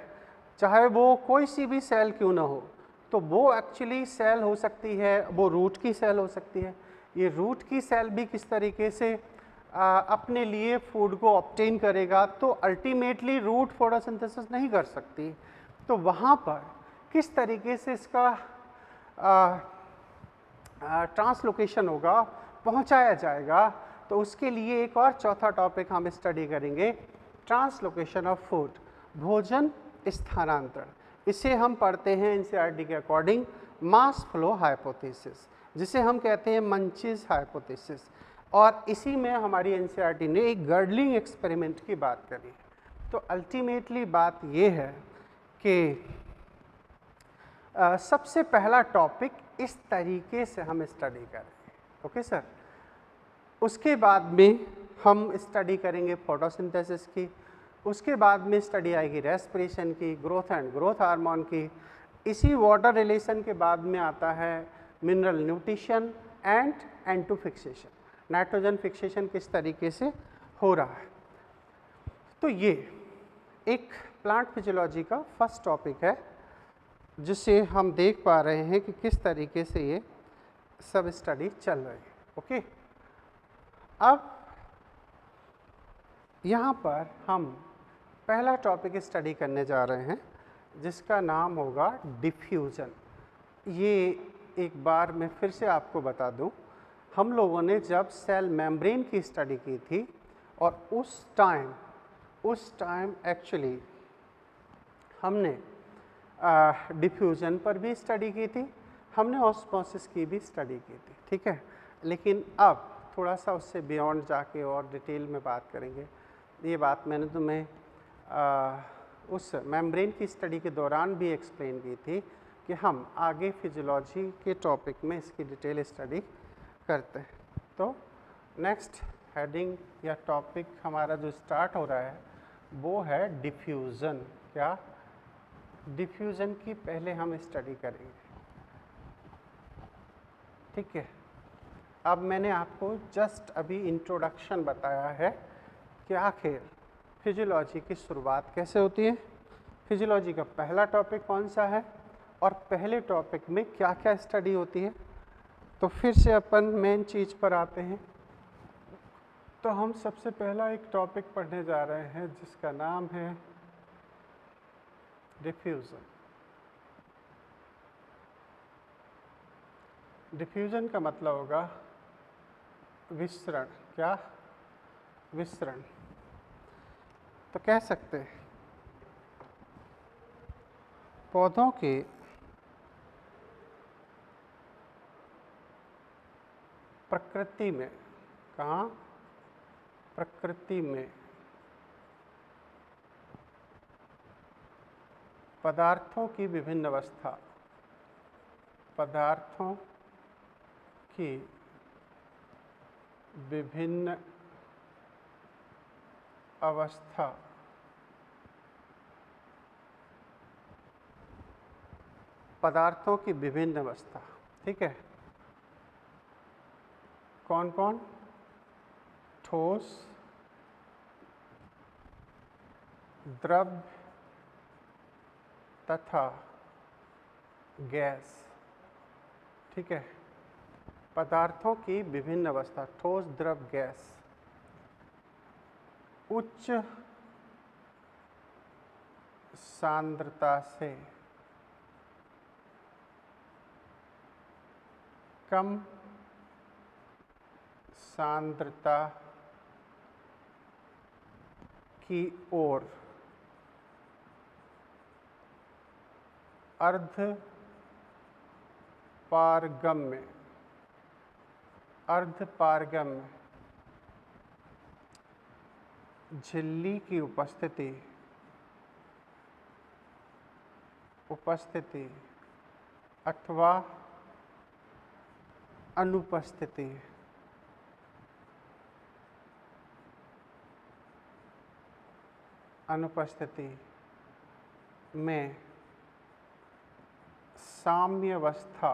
चाहे वो कोई सी भी सेल क्यों ना हो। तो वो एक्चुअली सेल हो सकती है, वो रूट की सेल हो सकती है। ये रूट की सेल भी किस तरीके से अपने लिए फूड को ऑब्टेन करेगा, तो अल्टीमेटली रूट फोटोसिंथेसिस नहीं कर सकती। तो वहाँ पर किस तरीके से इसका ट्रांसलोकेशन होगा, पहुँचाया जाएगा, तो उसके लिए एक और चौथा टॉपिक हम स्टडी करेंगे, ट्रांसलोकेशन ऑफ फूड, भोजन स्थानांतरण। इसे हम पढ़ते हैं एनसीईआरटी के अकॉर्डिंग मास फ्लो हाइपोथेसिस, जिसे हम कहते हैं मंचिस हाइपोथेसिस। और इसी में हमारी एनसीईआरटी ने एक गर्डलिंग एक्सपेरिमेंट की बात करी। तो अल्टीमेटली बात ये है कि सबसे पहला टॉपिक इस तरीके से हम स्टडी करेंगे। Okay sir. उसके बाद में हम स्टडी करेंगे फोटोसिंथेसिस की, उसके बाद में स्टडी आएगी रेस्पिरेशन की, ग्रोथ एंड ग्रोथ हार्मोन की। इसी वाटर रिलेशन के बाद में आता है mineral nutrition and N2 fixation, nitrogen fixation किस तरीके से हो रहा है। तो ये एक प्लांट फिजियोलॉजी का फर्स्ट टॉपिक है, जिसे हम देख पा रहे हैं कि किस तरीके से ये सब स्टडी चल रही है। ओके। अब यहाँ पर हम पहला टॉपिक स्टडी करने जा रहे हैं, जिसका नाम होगा डिफ्यूज़न। ये एक बार मैं फिर से आपको बता दूं, हम लोगों ने जब सेल मेम्ब्रेन की स्टडी की थी, और उस टाइम एक्चुअली हमने डिफ्यूज़न पर भी स्टडी की थी, हमने ऑस्मोसिस की भी स्टडी की थी, ठीक है। लेकिन अब थोड़ा सा उससे बियॉन्ड जाके और डिटेल में बात करेंगे। ये बात मैंने तुम्हें उस मेम्ब्रेन की स्टडी के दौरान भी एक्सप्लेन की थी कि हम आगे फिजियोलॉजी के टॉपिक में इसकी डिटेल स्टडी करते हैं। तो नेक्स्ट हेडिंग या टॉपिक हमारा जो स्टार्ट हो रहा है वो है डिफ्यूज़न। क्या? डिफ्यूज़न की पहले हम स्टडी करेंगे, ठीक है। अब मैंने आपको जस्ट अभी इंट्रोडक्शन बताया है कि आखिर फिजियोलॉजी की शुरुआत कैसे होती है, फिजियोलॉजी का पहला टॉपिक कौन सा है, और पहले टॉपिक में क्या क्या स्टडी होती है। तो फिर से अपन मेन चीज़ पर आते हैं। तो हम सबसे पहला एक टॉपिक पढ़ने जा रहे हैं, जिसका नाम है डिफ्यूज़न। डिफ्यूज़न का मतलब होगा विसरण। क्या? विसरण। तो कह सकते हैं पौधों के प्रकृति में, कहाँ? प्रकृति में पदार्थों की विभिन्न अवस्था, पदार्थों की विभिन्न अवस्था पदार्थों की विभिन्न अवस्था, ठीक है। कौन कौन? ठोस, द्रव तथा गैस, ठीक है। पदार्थों की विभिन्न अवस्था, ठोस, द्रव, गैस, उच्च सांद्रता से कम सांद्रता की ओर अर्ध पारगम्य, अर्ध पारगम्य झिल्ली की उपस्थिति अथवा अनुपस्थिति में साम्यावस्था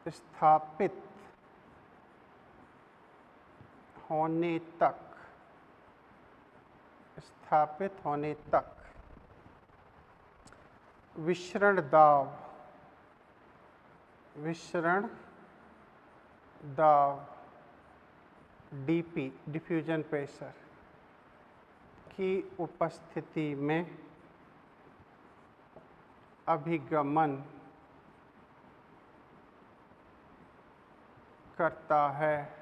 स्थापित होने तक विसरण दाब डीपी डिफ्यूजन प्रेशर की उपस्थिति में अभिगमन करता है।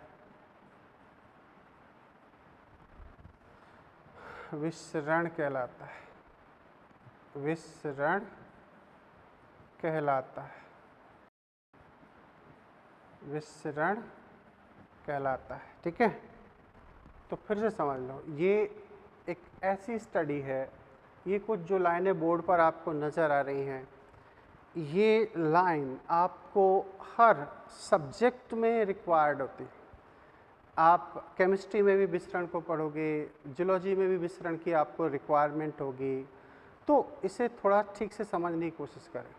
विसरण कहलाता है, ठीक है। तो फिर से समझ लो, ये एक ऐसी स्टडी है, ये कुछ जो लाइनें बोर्ड पर आपको नज़र आ रही हैं, ये लाइन आपको हर सब्जेक्ट में रिक्वायर्ड होती है। आप केमिस्ट्री में भी विसरण को पढ़ोगे, जूलॉजी में भी विसरण की आपको रिक्वायरमेंट होगी, तो इसे थोड़ा ठीक से समझने की कोशिश करें।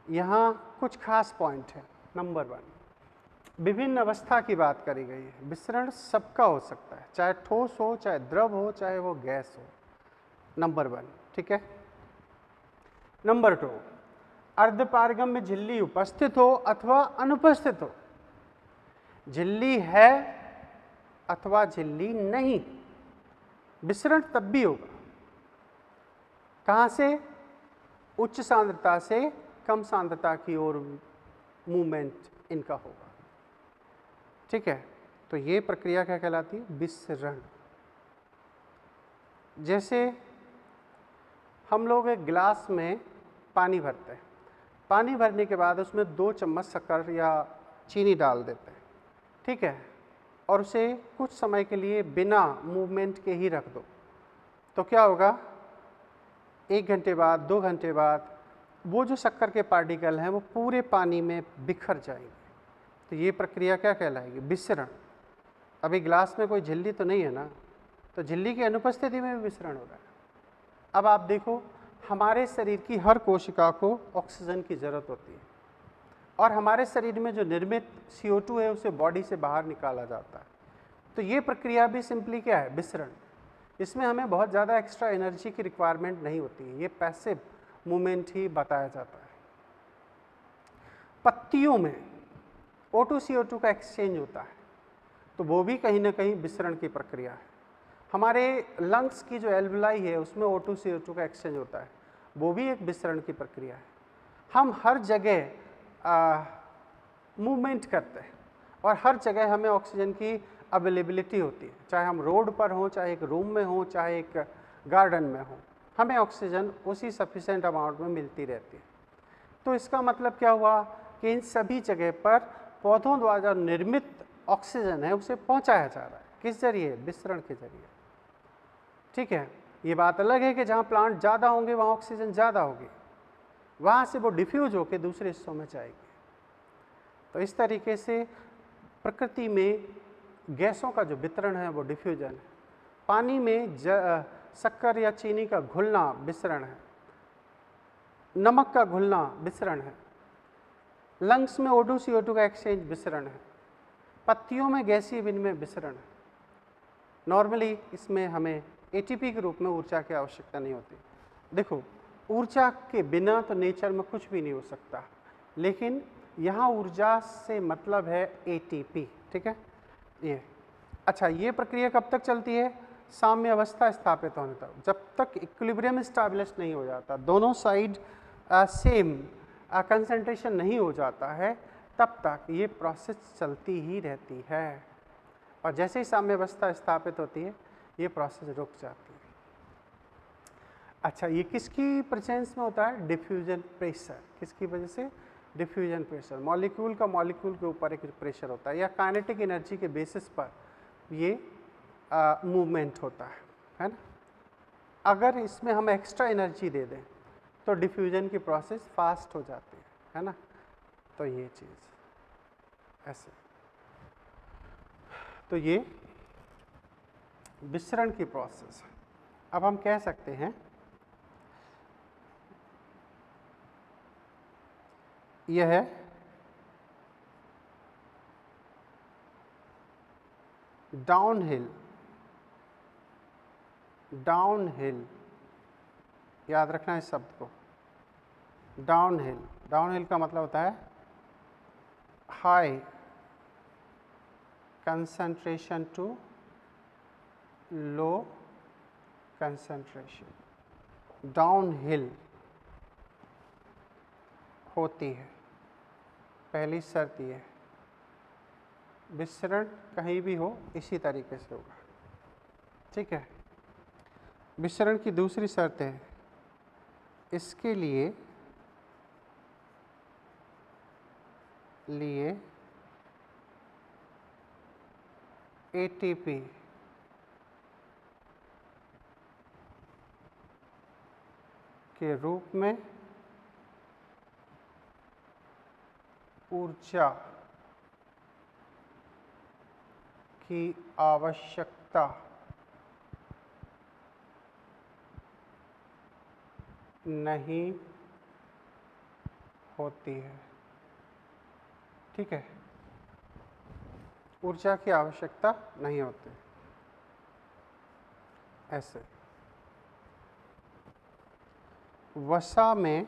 यहाँ कुछ खास पॉइंट है। नंबर 1, विभिन्न अवस्था की बात करी गई है। विसरण सबका हो सकता है, चाहे ठोस हो, चाहे द्रव हो, चाहे वो गैस हो। नंबर 1, ठीक है। नंबर 2, अर्धपारगम्य झिल्ली उपस्थित हो अथवा अनुपस्थित हो। झिल्ली है अथवा झिल्ली नहीं, विसरण तब भी होगा। कहाँ से? उच्च सांद्रता से कम सांद्रता की ओर मूवमेंट इनका होगा, ठीक है। तो ये प्रक्रिया क्या कहलाती है? विसरण। जैसे हम लोग एक गिलास में पानी भरते हैं, पानी भरने के बाद उसमें 2 चम्मच शक्कर या चीनी डाल देते हैं, ठीक है, और उसे कुछ समय के लिए बिना मूवमेंट के ही रख दो, तो क्या होगा? 1 घंटे बाद, 2 घंटे बाद वो जो शक्कर के पार्टिकल हैं वो पूरे पानी में बिखर जाएंगे। तो ये प्रक्रिया क्या कहलाएगी? विसरण। अभी ग्लास में कोई झिल्ली तो नहीं है ना, तो झिल्ली की अनुपस्थिति में भी विसरण हो रहा है। अब आप देखो, हमारे शरीर की हर कोशिका को ऑक्सीजन की ज़रूरत होती है, और हमारे शरीर में जो निर्मित CO2 है उसे बॉडी से बाहर निकाला जाता है। तो ये प्रक्रिया भी सिंपली क्या है? विसरण। इसमें हमें बहुत ज़्यादा एक्स्ट्रा एनर्जी की रिक्वायरमेंट नहीं होती है, ये पैसिव मूवमेंट ही बताया जाता है। पत्तियों में O2 CO2 का एक्सचेंज होता है, तो वो भी कहीं ना कहीं विसरण की प्रक्रिया है। हमारे लंग्स की जो एल्वुलाई है उसमें O2 CO2 का एक्सचेंज होता है, वो भी एक विसरण की प्रक्रिया है। हम हर जगह मूवमेंट करते हैं और हर जगह हमें ऑक्सीजन की अवेलेबिलिटी होती है, चाहे हम रोड पर हों, चाहे एक रूम में हों, चाहे एक गार्डन में हों, हमें ऑक्सीजन उसी सफिशेंट अमाउंट में मिलती रहती है। तो इसका मतलब क्या हुआ कि इन सभी जगह पर पौधों द्वारा निर्मित ऑक्सीजन है उसे पहुंचाया जा रहा है। किस जरिए? विसरण के जरिए, ठीक है। ये बात अलग है कि जहाँ प्लांट ज़्यादा होंगे वहाँ ऑक्सीजन ज़्यादा होगी, वहाँ से वो डिफ्यूज होकर दूसरे हिस्सों में जाएगी। तो इस तरीके से प्रकृति में गैसों का जो वितरण है वो डिफ्यूजन है। पानी में शक्कर या चीनी का घुलना विसरण है, नमक का घुलना विसरण है, लंग्स में O2 CO2 का एक्सचेंज विसरण है, पत्तियों में गैसीय विनिमय विसरण है। नॉर्मली इसमें हमें ATP के रूप में ऊर्जा की आवश्यकता नहीं होती। देखो, ऊर्जा के बिना तो नेचर में कुछ भी नहीं हो सकता, लेकिन यहाँ ऊर्जा से मतलब है ATP, ठीक है। ये अच्छा, ये प्रक्रिया कब तक चलती है? साम्य अवस्था स्थापित होने तक। जब तक इक्विलिब्रियम स्टैब्लिश नहीं हो जाता, दोनों साइड सेम कंसंट्रेशन नहीं हो जाता है, तब तक ये प्रोसेस चलती ही रहती है। और जैसे ही साम्य अवस्था स्थापित होती है ये प्रोसेस रुक जाती है। अच्छा, ये किसकी प्रेजेंस में होता है? Diffusion pressure. किसकी वजह से? Diffusion pressure. मॉलिक्यूल का मॉलिक्यूल के ऊपर एक प्रेशर होता है, या काइनेटिक एनर्जी के बेसिस पर ये मूवमेंट होता है ना। अगर इसमें हम एक्स्ट्रा एनर्जी दे दें तो डिफ्यूजन की प्रोसेस फास्ट हो जाती है ना। तो ये चीज़ ऐसे, तो ये विसरण की प्रोसेस है। अब हम कह सकते हैं यह है डाउनहिल, डाउनहिल, याद रखना इस शब्द को, डाउनहिल। डाउनहिल का मतलब होता है high concentration to low concentration, downhill होती है। पहली शर्त ये है, विसरण कहीं भी हो इसी तरीके से होगा, ठीक है। विसरण की दूसरी शर्त है, इसके लिए एटीपी के रूप में ऊर्जा की आवश्यकता नहीं होती है, ठीक है। ऊर्जा की आवश्यकता नहीं होती ऐसे। वसा में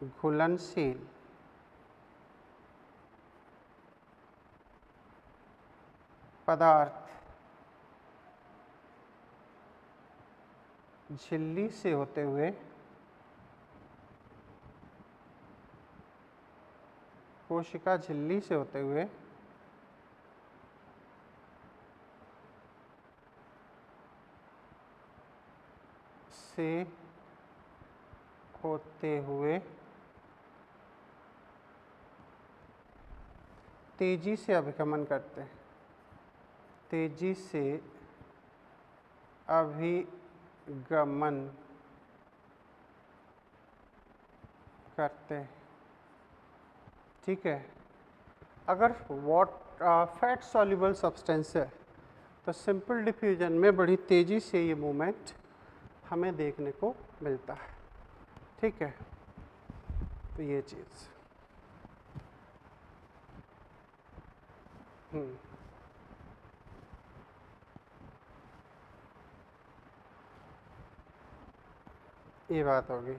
घुलनशील पदार्थ झिल्ली से होते हुए कोशिका झिल्ली से होते हुए तेजी से अभिगमन करते हैं, तेजी से अभिगमन करते हैं, ठीक है। अगर फैट सॉल्युबल सब्सटेंस है तो सिंपल डिफ्यूजन में बड़ी तेज़ी से ये मूवमेंट हमें देखने को मिलता है, ठीक है। तो ये चीज़ ये बात होगी।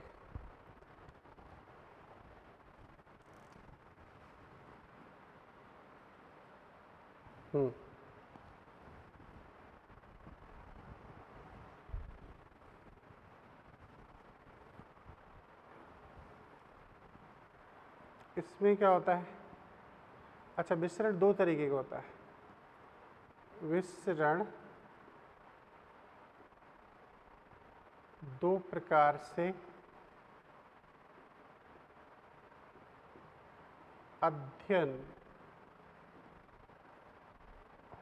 इसमें क्या होता है, अच्छा विसरण दो तरीके का होता है। विसरण दो प्रकार से अध्ययन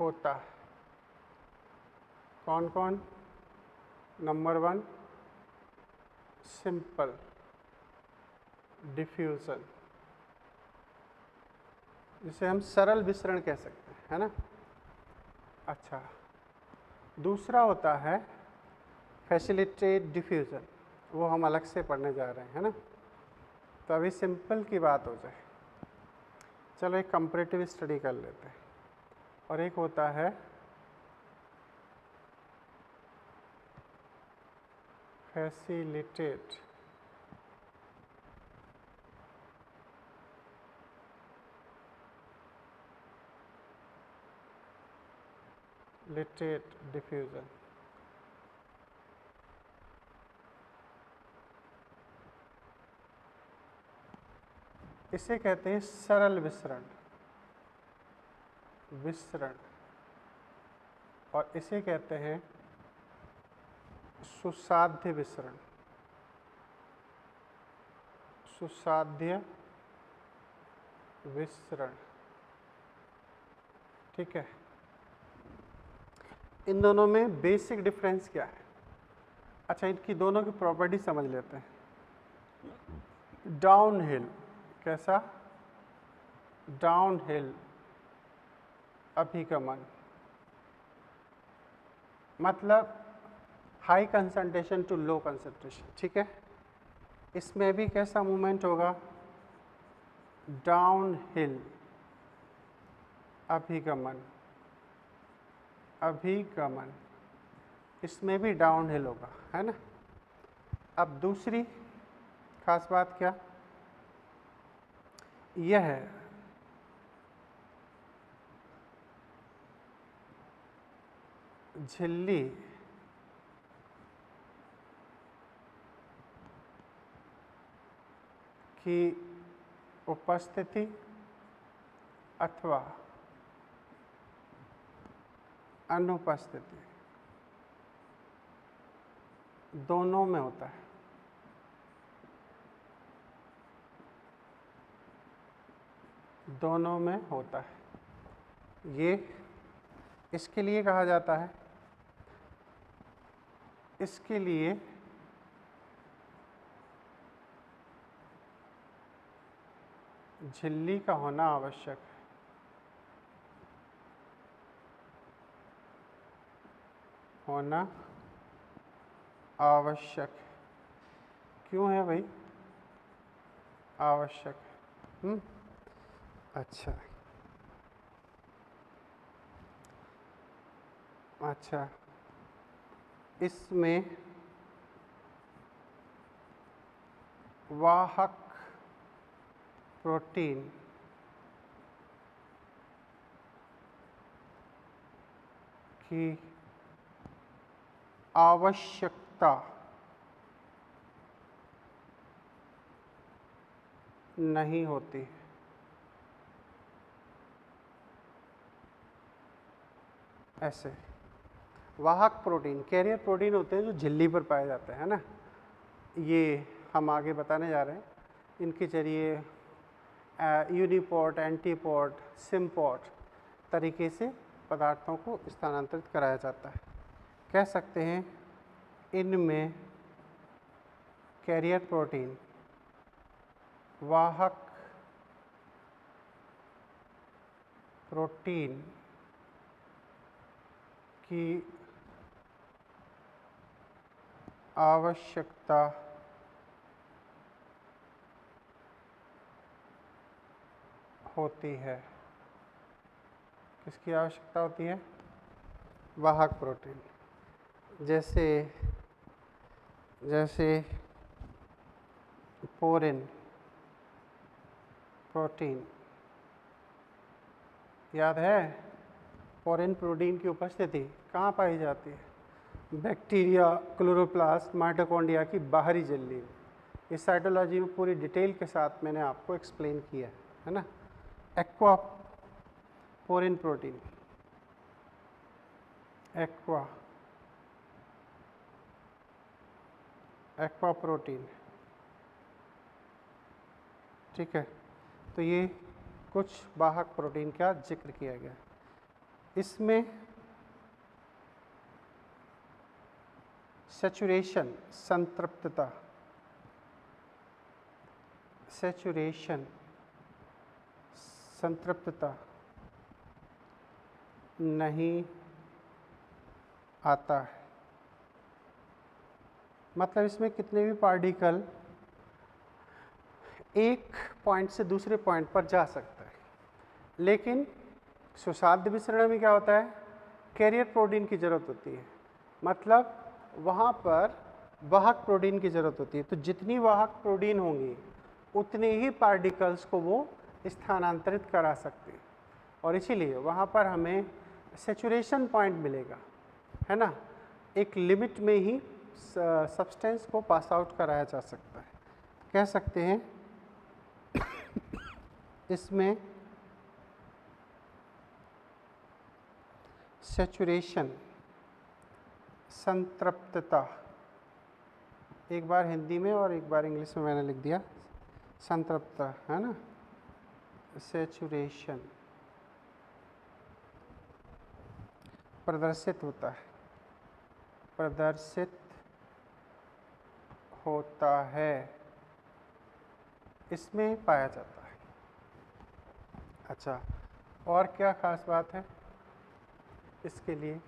होता है। कौन कौन? नंबर 1 सिंपल डिफ्यूजन, जिसे हम सरल विसरण कह सकते हैं, है ना। अच्छा, दूसरा होता है फैसिलिटेट डिफ्यूजन, वो हम अलग से पढ़ने जा रहे हैं, है ना। तो अभी सिंपल की बात हो जाए, चलो एक कंपैरेटिव स्टडी कर लेते हैं। और एक होता है फैसिलिटेट डिफ्यूजन। इसे कहते हैं सरल विसरण, और इसे कहते हैं सुसाध्य विसरण, सुसाध्य विसरण, ठीक है। इन दोनों में बेसिक डिफरेंस क्या है? अच्छा, इनकी दोनों की प्रॉपर्टी समझ लेते हैं। डाउन हिल, कैसा? डाउन हिल अभिगमन मतलब high concentration to low concentration, ठीक है। इसमें भी कैसा मूवमेंट होगा? डाउन हिल अभिगमन, अभिगमन इसमें भी डाउन हिल होगा, है ना। अब दूसरी खास बात क्या? यह है झिल्ली की उपस्थिति अथवा अनुपस्थिति दोनों में होता है। दोनों में होता है। ये इसके लिए कहा जाता है, इसके लिए झिल्ली का होना आवश्यक है। होना आवश्यक है। क्यों है भाई आवश्यक है? अच्छा अच्छा, इसमें वाहक प्रोटीन की आवश्यकता नहीं होती। ऐसे वाहक प्रोटीन, कैरियर प्रोटीन होते हैं जो झिल्ली पर पाए जाते हैं, है ना। ये हम आगे बताने जा रहे हैं। इनके जरिए यूनिपोर्ट, एंटीपोर्ट, सिम्पोर्ट तरीके से पदार्थों को स्थानांतरित कराया जाता है। कह सकते हैं इनमें कैरियर प्रोटीन वाहक प्रोटीन की आवश्यकता होती है। किसकी आवश्यकता होती है? वाहक प्रोटीन। जैसे पोरिन प्रोटीन, याद है? पोरिन प्रोटीन की उपस्थिति कहाँ पाई जाती है? बैक्टीरिया, क्लोरोप्लास्ट, माइटोकॉन्ड्रिया की बाहरी झिल्ली में। इस साइटोलॉजी में पूरी डिटेल के साथ मैंने आपको एक्सप्लेन किया है ना। Aqua porin protein, aqua protein, ठीक है। तो ये कुछ वाहक प्रोटीन का जिक्र किया गया। इसमें सैचुरेशन, संतृप्तता, सैचुरेशन संतृप्तता नहीं आता है। मतलब इसमें कितने भी पार्टिकल एक पॉइंट से दूसरे पॉइंट पर जा सकता है, लेकिन सुसाध्य विसरण में क्या होता है? कैरियर प्रोटीन की ज़रूरत होती है। मतलब वहाँ पर वाहक प्रोटीन की ज़रूरत होती है। तो जितनी वाहक प्रोटीन होंगी उतने ही पार्टिकल्स को वो स्थानांतरित करा सकते हैं, और इसीलिए वहाँ पर हमें सैचुरेशन पॉइंट मिलेगा, है ना। एक लिमिट में ही सब्सटेंस को पास आउट कराया जा सकता है। कह सकते हैं इसमें सैचुरेशन, संतृप्तता, एक बार हिंदी में और एक बार इंग्लिश में मैंने लिख दिया संतृप्तता, है ना। सैचुरेशन प्रदर्शित होता है, प्रदर्शित होता है, इसमें पाया जाता है। अच्छा, और क्या खास बात है इसके लिए?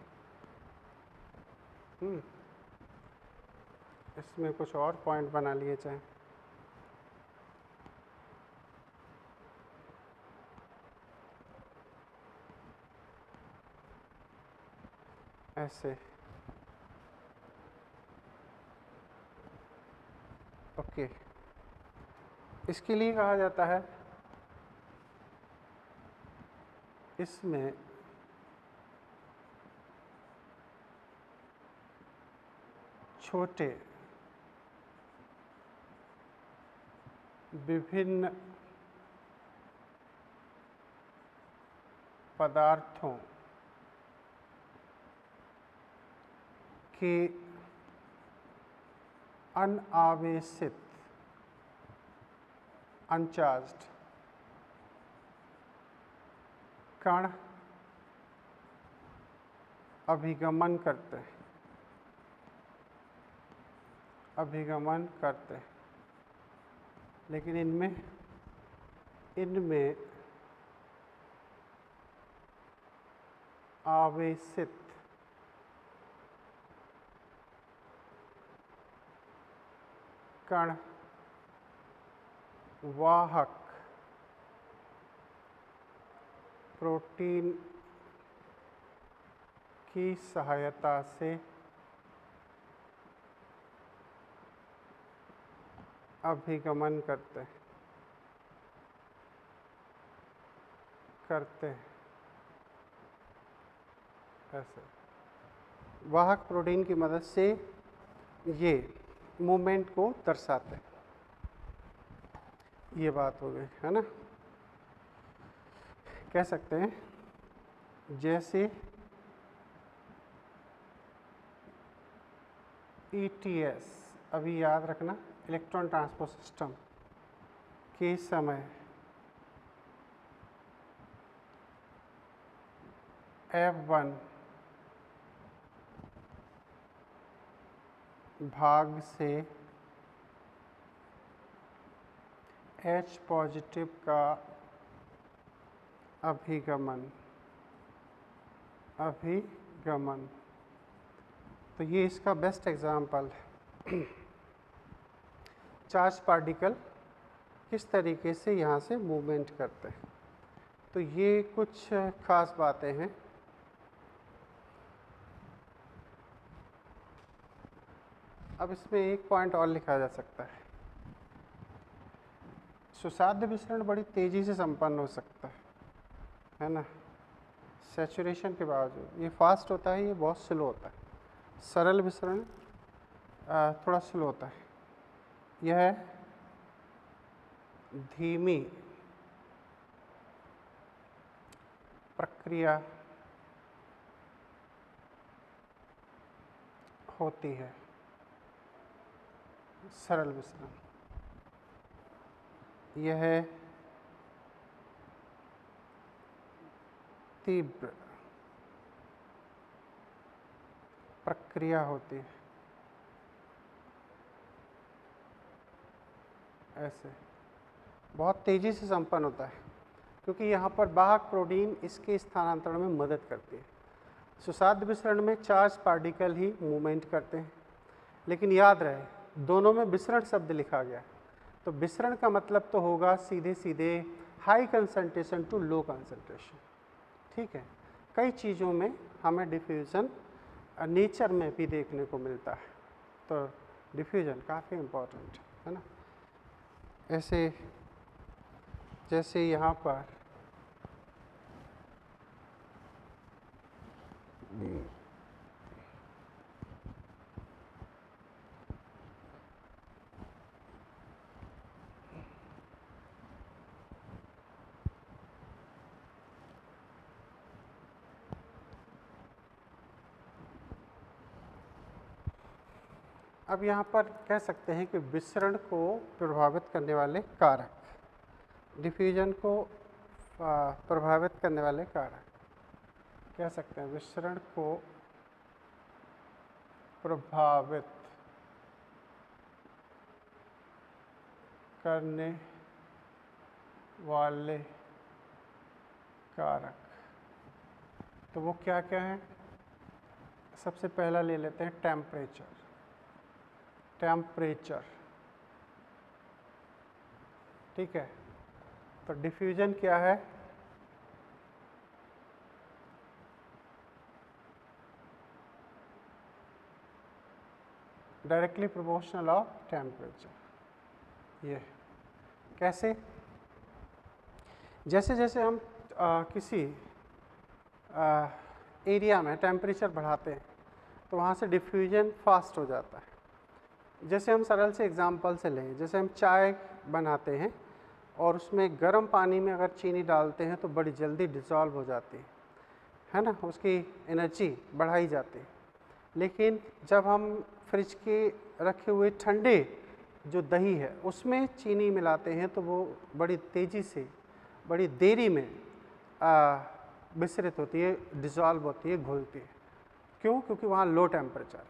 इसमें कुछ और पॉइंट बना लिए चाहे। ऐसे, ओके। इसके लिए कहा जाता है, इसमें छोटे विभिन्न पदार्थों के अनावेशित, अनचार्ज्ड कण अभिगमन करते हैं, अभिगमन करते हैं। लेकिन इनमें आवेशित कण वाहक प्रोटीन की सहायता से अभिगमन करते हैं। ऐसे वाहक प्रोटीन की मदद से ये मूवमेंट को दर्शाते हैं। ये बात हो गई है ना। कह सकते हैं जैसे ETS, अभी याद रखना, इलेक्ट्रॉन ट्रांसपोर्ट सिस्टम के समय F1 भाग से H पॉजिटिव का अभिगमन, तो ये इसका बेस्ट एग्जाम्पल है। चार्ज पार्टिकल किस तरीके से यहाँ से मूवमेंट करते हैं। तो ये कुछ खास बातें हैं। अब इसमें एक पॉइंट और लिखा जा सकता है, सुसाध्य विसरण बड़ी तेज़ी से संपन्न हो सकता है ना, सैचुरेशन के बावजूद। ये फास्ट होता है, ये बहुत स्लो होता है। सरल विसरण थोड़ा स्लो होता है। यह धीमी प्रक्रिया होती है, सरल विसरण। यह तीव्र प्रक्रिया होती है। ऐसे बहुत तेज़ी से संपन्न होता है, क्योंकि यहाँ पर वाहक प्रोटीन इसके स्थानांतरण में मदद करती है। सुसाध्य विसरण में चार्ज पार्टिकल ही मूवमेंट करते हैं, लेकिन याद रहे दोनों में विसरण शब्द लिखा गया, तो विसरण का मतलब तो होगा सीधे सीधे high concentration to low concentration. ठीक है, कई चीज़ों में हमें डिफ्यूज़न नेचर में भी देखने को मिलता है, तो डिफ्यूज़न काफ़ी इम्पोर्टेंट है ना। ऐसे जैसे यहाँ पर अब यहाँ पर कह सकते हैं कि विसरण को प्रभावित करने वाले कारक, डिफ्यूजन को प्रभावित करने वाले कारक कह सकते हैं विसरण को प्रभावित करने वाले कारक। तो वो क्या क्या हैं? सबसे पहला ले लेते हैं टेम्परेचर। टेम्परेचर, ठीक है। तो डिफ्यूजन क्या है? Directly proportional of temperature. ये कैसे? जैसे जैसे हम किसी एरिया में टेम्परेचर बढ़ाते हैं तो वहाँ से डिफ्यूजन फास्ट हो जाता है। जैसे हम सरल से एग्जांपल से लें, जैसे हम चाय बनाते हैं और उसमें गर्म पानी में अगर चीनी डालते हैं तो बड़ी जल्दी डिज़ोल्व हो जाती है ना, उसकी एनर्जी बढ़ाई जाती है। लेकिन जब हम फ्रिज के रखे हुए ठंडे जो दही है उसमें चीनी मिलाते हैं तो वो बड़ी तेज़ी से, बड़ी देरी में विसरित होती है, डिज़ोल्व होती है, घुलती है। क्यों? क्योंकि वहाँ लो टेम्परेचर है।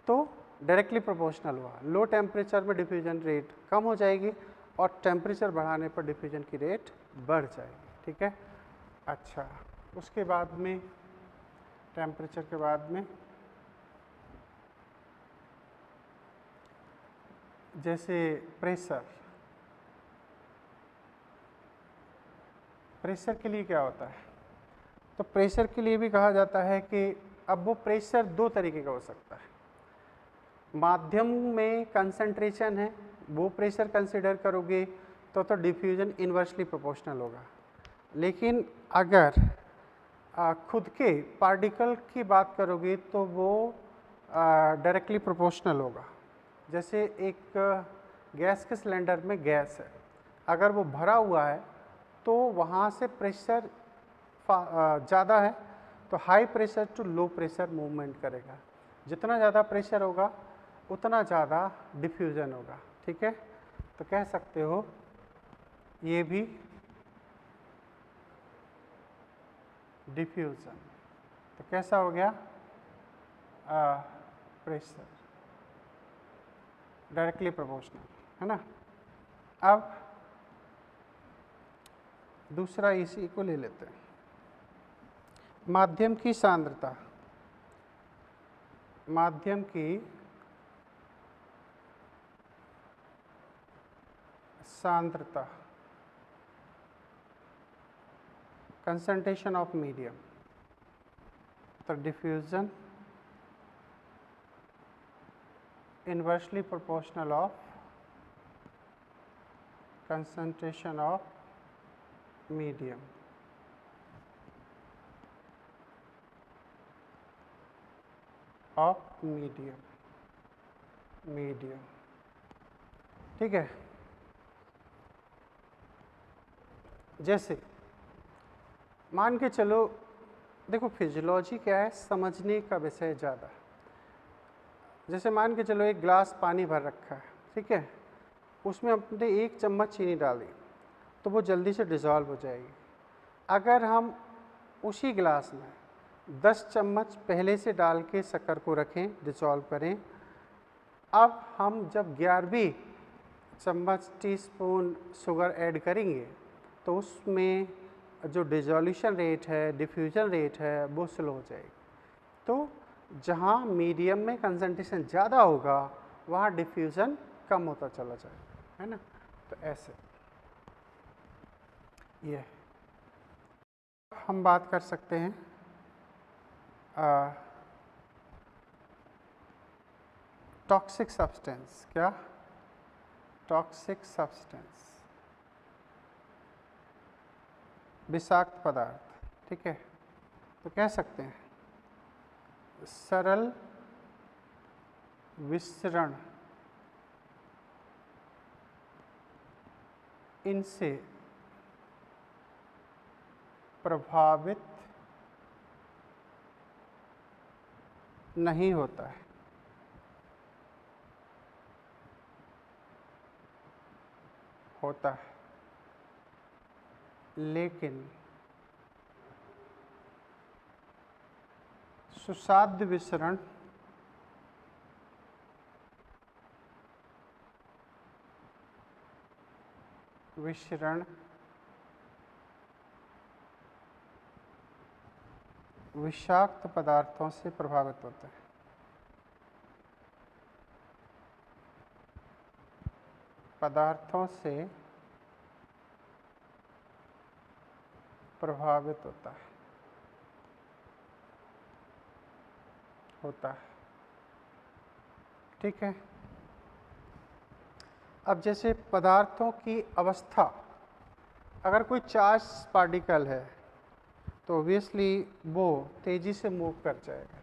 तो डायरेक्टली प्रोपोर्शनल हुआ, लो टेम्परेचर में डिफ्यूजन रेट कम हो जाएगी और टेम्परेचर बढ़ाने पर डिफ्यूजन की रेट बढ़ जाएगी, ठीक है। अच्छा, उसके बाद में टेम्परेचर के बाद में जैसे प्रेशर। प्रेशर के लिए क्या होता है? तो प्रेशर के लिए भी कहा जाता है कि अब वो प्रेशर दो तरीके का हो सकता है। माध्यम में कंसंट्रेशन है, वो प्रेशर कंसिडर करोगे तो डिफ्यूजन इन्वर्सली प्रोपोर्शनल होगा। लेकिन अगर खुद के पार्टिकल की बात करोगे तो वो डायरेक्टली प्रोपोर्शनल होगा। जैसे एक गैस के सिलेंडर में गैस है, अगर वो भरा हुआ है तो वहाँ से प्रेशर ज़्यादा है तो high pressure to low pressure movement करेगा। जितना ज़्यादा प्रेशर होगा उतना ज़्यादा डिफ्यूज़न होगा, ठीक है। तो कह सकते हो ये भी डिफ्यूज़न। तो कैसा हो गया? प्रेशर डायरेक्टली प्रोपोर्शनल, है ना। अब दूसरा इसी को ले लेते हैं, माध्यम की सांद्रता। माध्यम की सांद्रता, कंसंट्रेशन ऑफ मीडियम। तो diffusion inversely proportional of concentration of medium। Medium, ठीक है। जैसे मान के चलो, देखो फिजियोलॉजी क्या है, समझने का विषय ज़्यादा। जैसे मान के चलो एक गिलास पानी भर रखा है, ठीक है, उसमें अपने 1 चम्मच चीनी डाली तो वो जल्दी से डिज़ोल्व हो जाएगी। अगर हम उसी गिलास में 10 चम्मच पहले से डाल के शक्कर को रखें, डिज़ोल्व करें, अब हम जब 11वीं चम्मच टीस्पून शुगर ऐड करेंगे तो उसमें जो डिज़ोल्यूशन रेट है, डिफ्यूजन रेट है, वो स्लो हो जाएगी। तो जहाँ मीडियम में कंसंट्रेशन ज़्यादा होगा वहाँ डिफ्यूज़न कम होता चला जाएगा, है ना। तो ऐसे ये हम बात कर सकते हैं टॉक्सिक सब्सटेंस। क्या? टॉक्सिक सब्सटेंस, विषाक्त पदार्थ, ठीक है। तो कह सकते हैं सरल विसरण इनसे प्रभावित नहीं होता है। होता है, लेकिन सुसाध्य विसरण विषाक्त पदार्थों से प्रभावित होता है। पदार्थों से प्रभावित होता है। ठीक है। अब जैसे पदार्थों की अवस्था, अगर कोई चार्ज पार्टिकल है तो ऑब्वियसली वो तेजी से मूव कर जाएगा।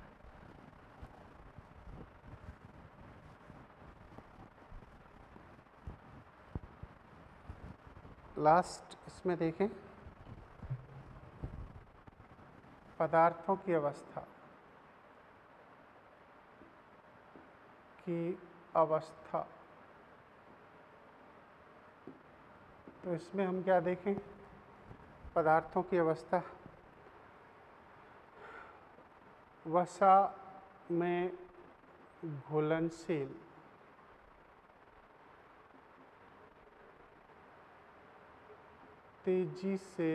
लास्ट इसमें देखें, पदार्थों की अवस्था तो इसमें हम क्या देखें, पदार्थों की अवस्था वसा में घुलनशील तेजी से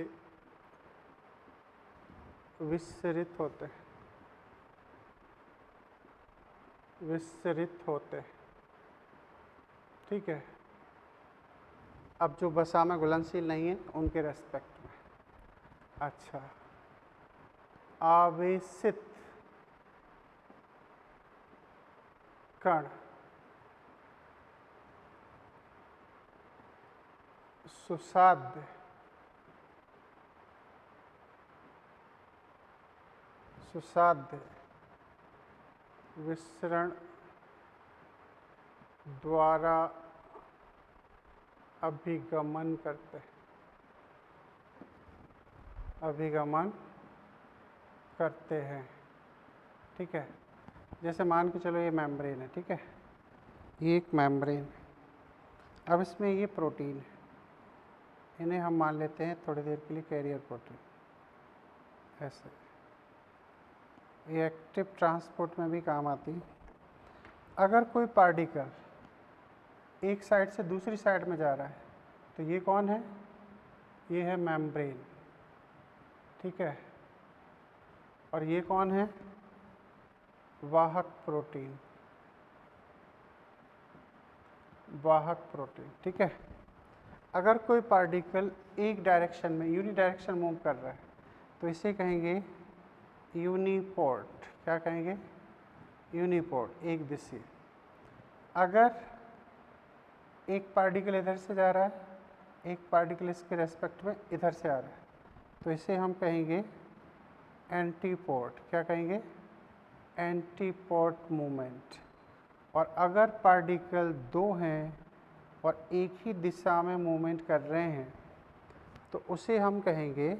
विस्तरित होते हैं। ठीक है। अब जो वसा में घुलनशील नहीं है उनके रेस्पेक्ट में, अच्छा, आवेशित कण सुसाध्य विसरण द्वारा अभिगमन करते हैं। ठीक है। जैसे मान के चलो ये मेम्ब्रेन है। ठीक है, ये एक मेम्ब्रेन, अब इसमें ये प्रोटीन है, इन्हें हम मान लेते हैं थोड़ी देर के लिए कैरियर प्रोटीन। ऐसे ये एक्टिव ट्रांसपोर्ट में भी काम आती है। अगर कोई पार्टिकल एक साइड से दूसरी साइड में जा रहा है तो ये कौन है, ये है मेम्ब्रेन। ठीक है। और ये कौन है, वाहक प्रोटीन। ठीक है। अगर कोई पार्टिकल एक डायरेक्शन में यूनिडायरेक्शन मूव कर रहा है तो इसे कहेंगे यूनिपोर्ट। क्या कहेंगे, यूनिपोर्ट, एक दिशा। अगर एक पार्टिकल इधर से जा रहा है, एक पार्टिकल इसके रेस्पेक्ट में इधर से आ रहा है तो इसे हम कहेंगे एंटीपोर्ट। क्या कहेंगे, एंटीपोर्ट मूवमेंट। और अगर पार्टिकल दो हैं और एक ही दिशा में मूवमेंट कर रहे हैं तो उसे हम कहेंगे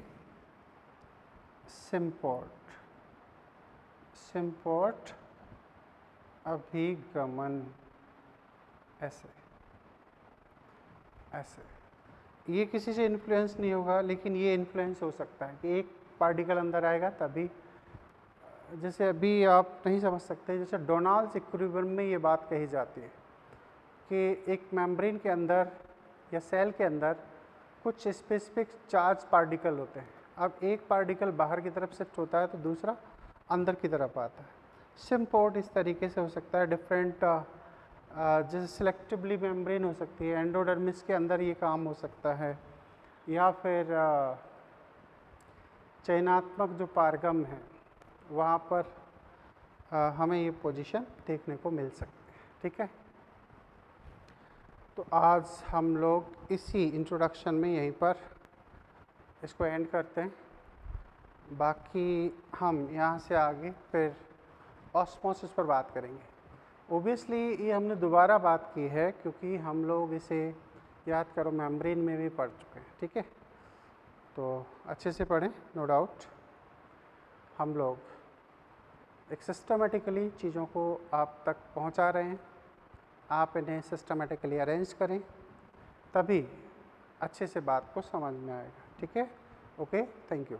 सिम्पोर्ट अभिगमन। ऐसे ये किसी से इन्फ्लुएंस नहीं होगा, लेकिन ये इन्फ्लुएंस हो सकता है कि एक पार्टिकल अंदर आएगा तभी, जैसे अभी आप नहीं समझ सकते, जैसे डोनाल्ड्स इक्विलिब्रियम में ये बात कही जाती है कि एक मेम्ब्रेन के अंदर या सेल के अंदर कुछ स्पेसिफिक चार्ज पार्टिकल होते हैं। अब एक पार्टिकल बाहर की तरफ शिफ्ट होता है तो दूसरा अंदर की तरफ आता है। सिम्पोर्ट इस तरीके से हो सकता है, डिफरेंट जैसे सिलेक्टिवली मेम्ब्रेन हो सकती है, एंडोडर्मिस के अंदर ये काम हो सकता है, या फिर चयनात्मक जो पारगम है वहाँ पर हमें ये पोजीशन देखने को मिल सकती है। ठीक है। तो आज हम लोग इसी इंट्रोडक्शन में यहीं पर इसको एंड करते हैं। बाकी हम यहाँ से आगे फिर ऑस्मोसिस पर बात करेंगे। ओबियसली ये हमने दोबारा बात की है क्योंकि हम लोग इसे, याद करो, मेम्ब्रेन में भी पढ़ चुके हैं। ठीक है। तो अच्छे से पढ़ें, नो डाउट। हम लोग एक सिस्टमेटिकली चीज़ों को आप तक पहुंचा रहे हैं, आप इन्हें सिस्टमेटिकली अरेंज करें तभी अच्छे से बात को समझ में आएगा। ठीक है। Okay, thank you.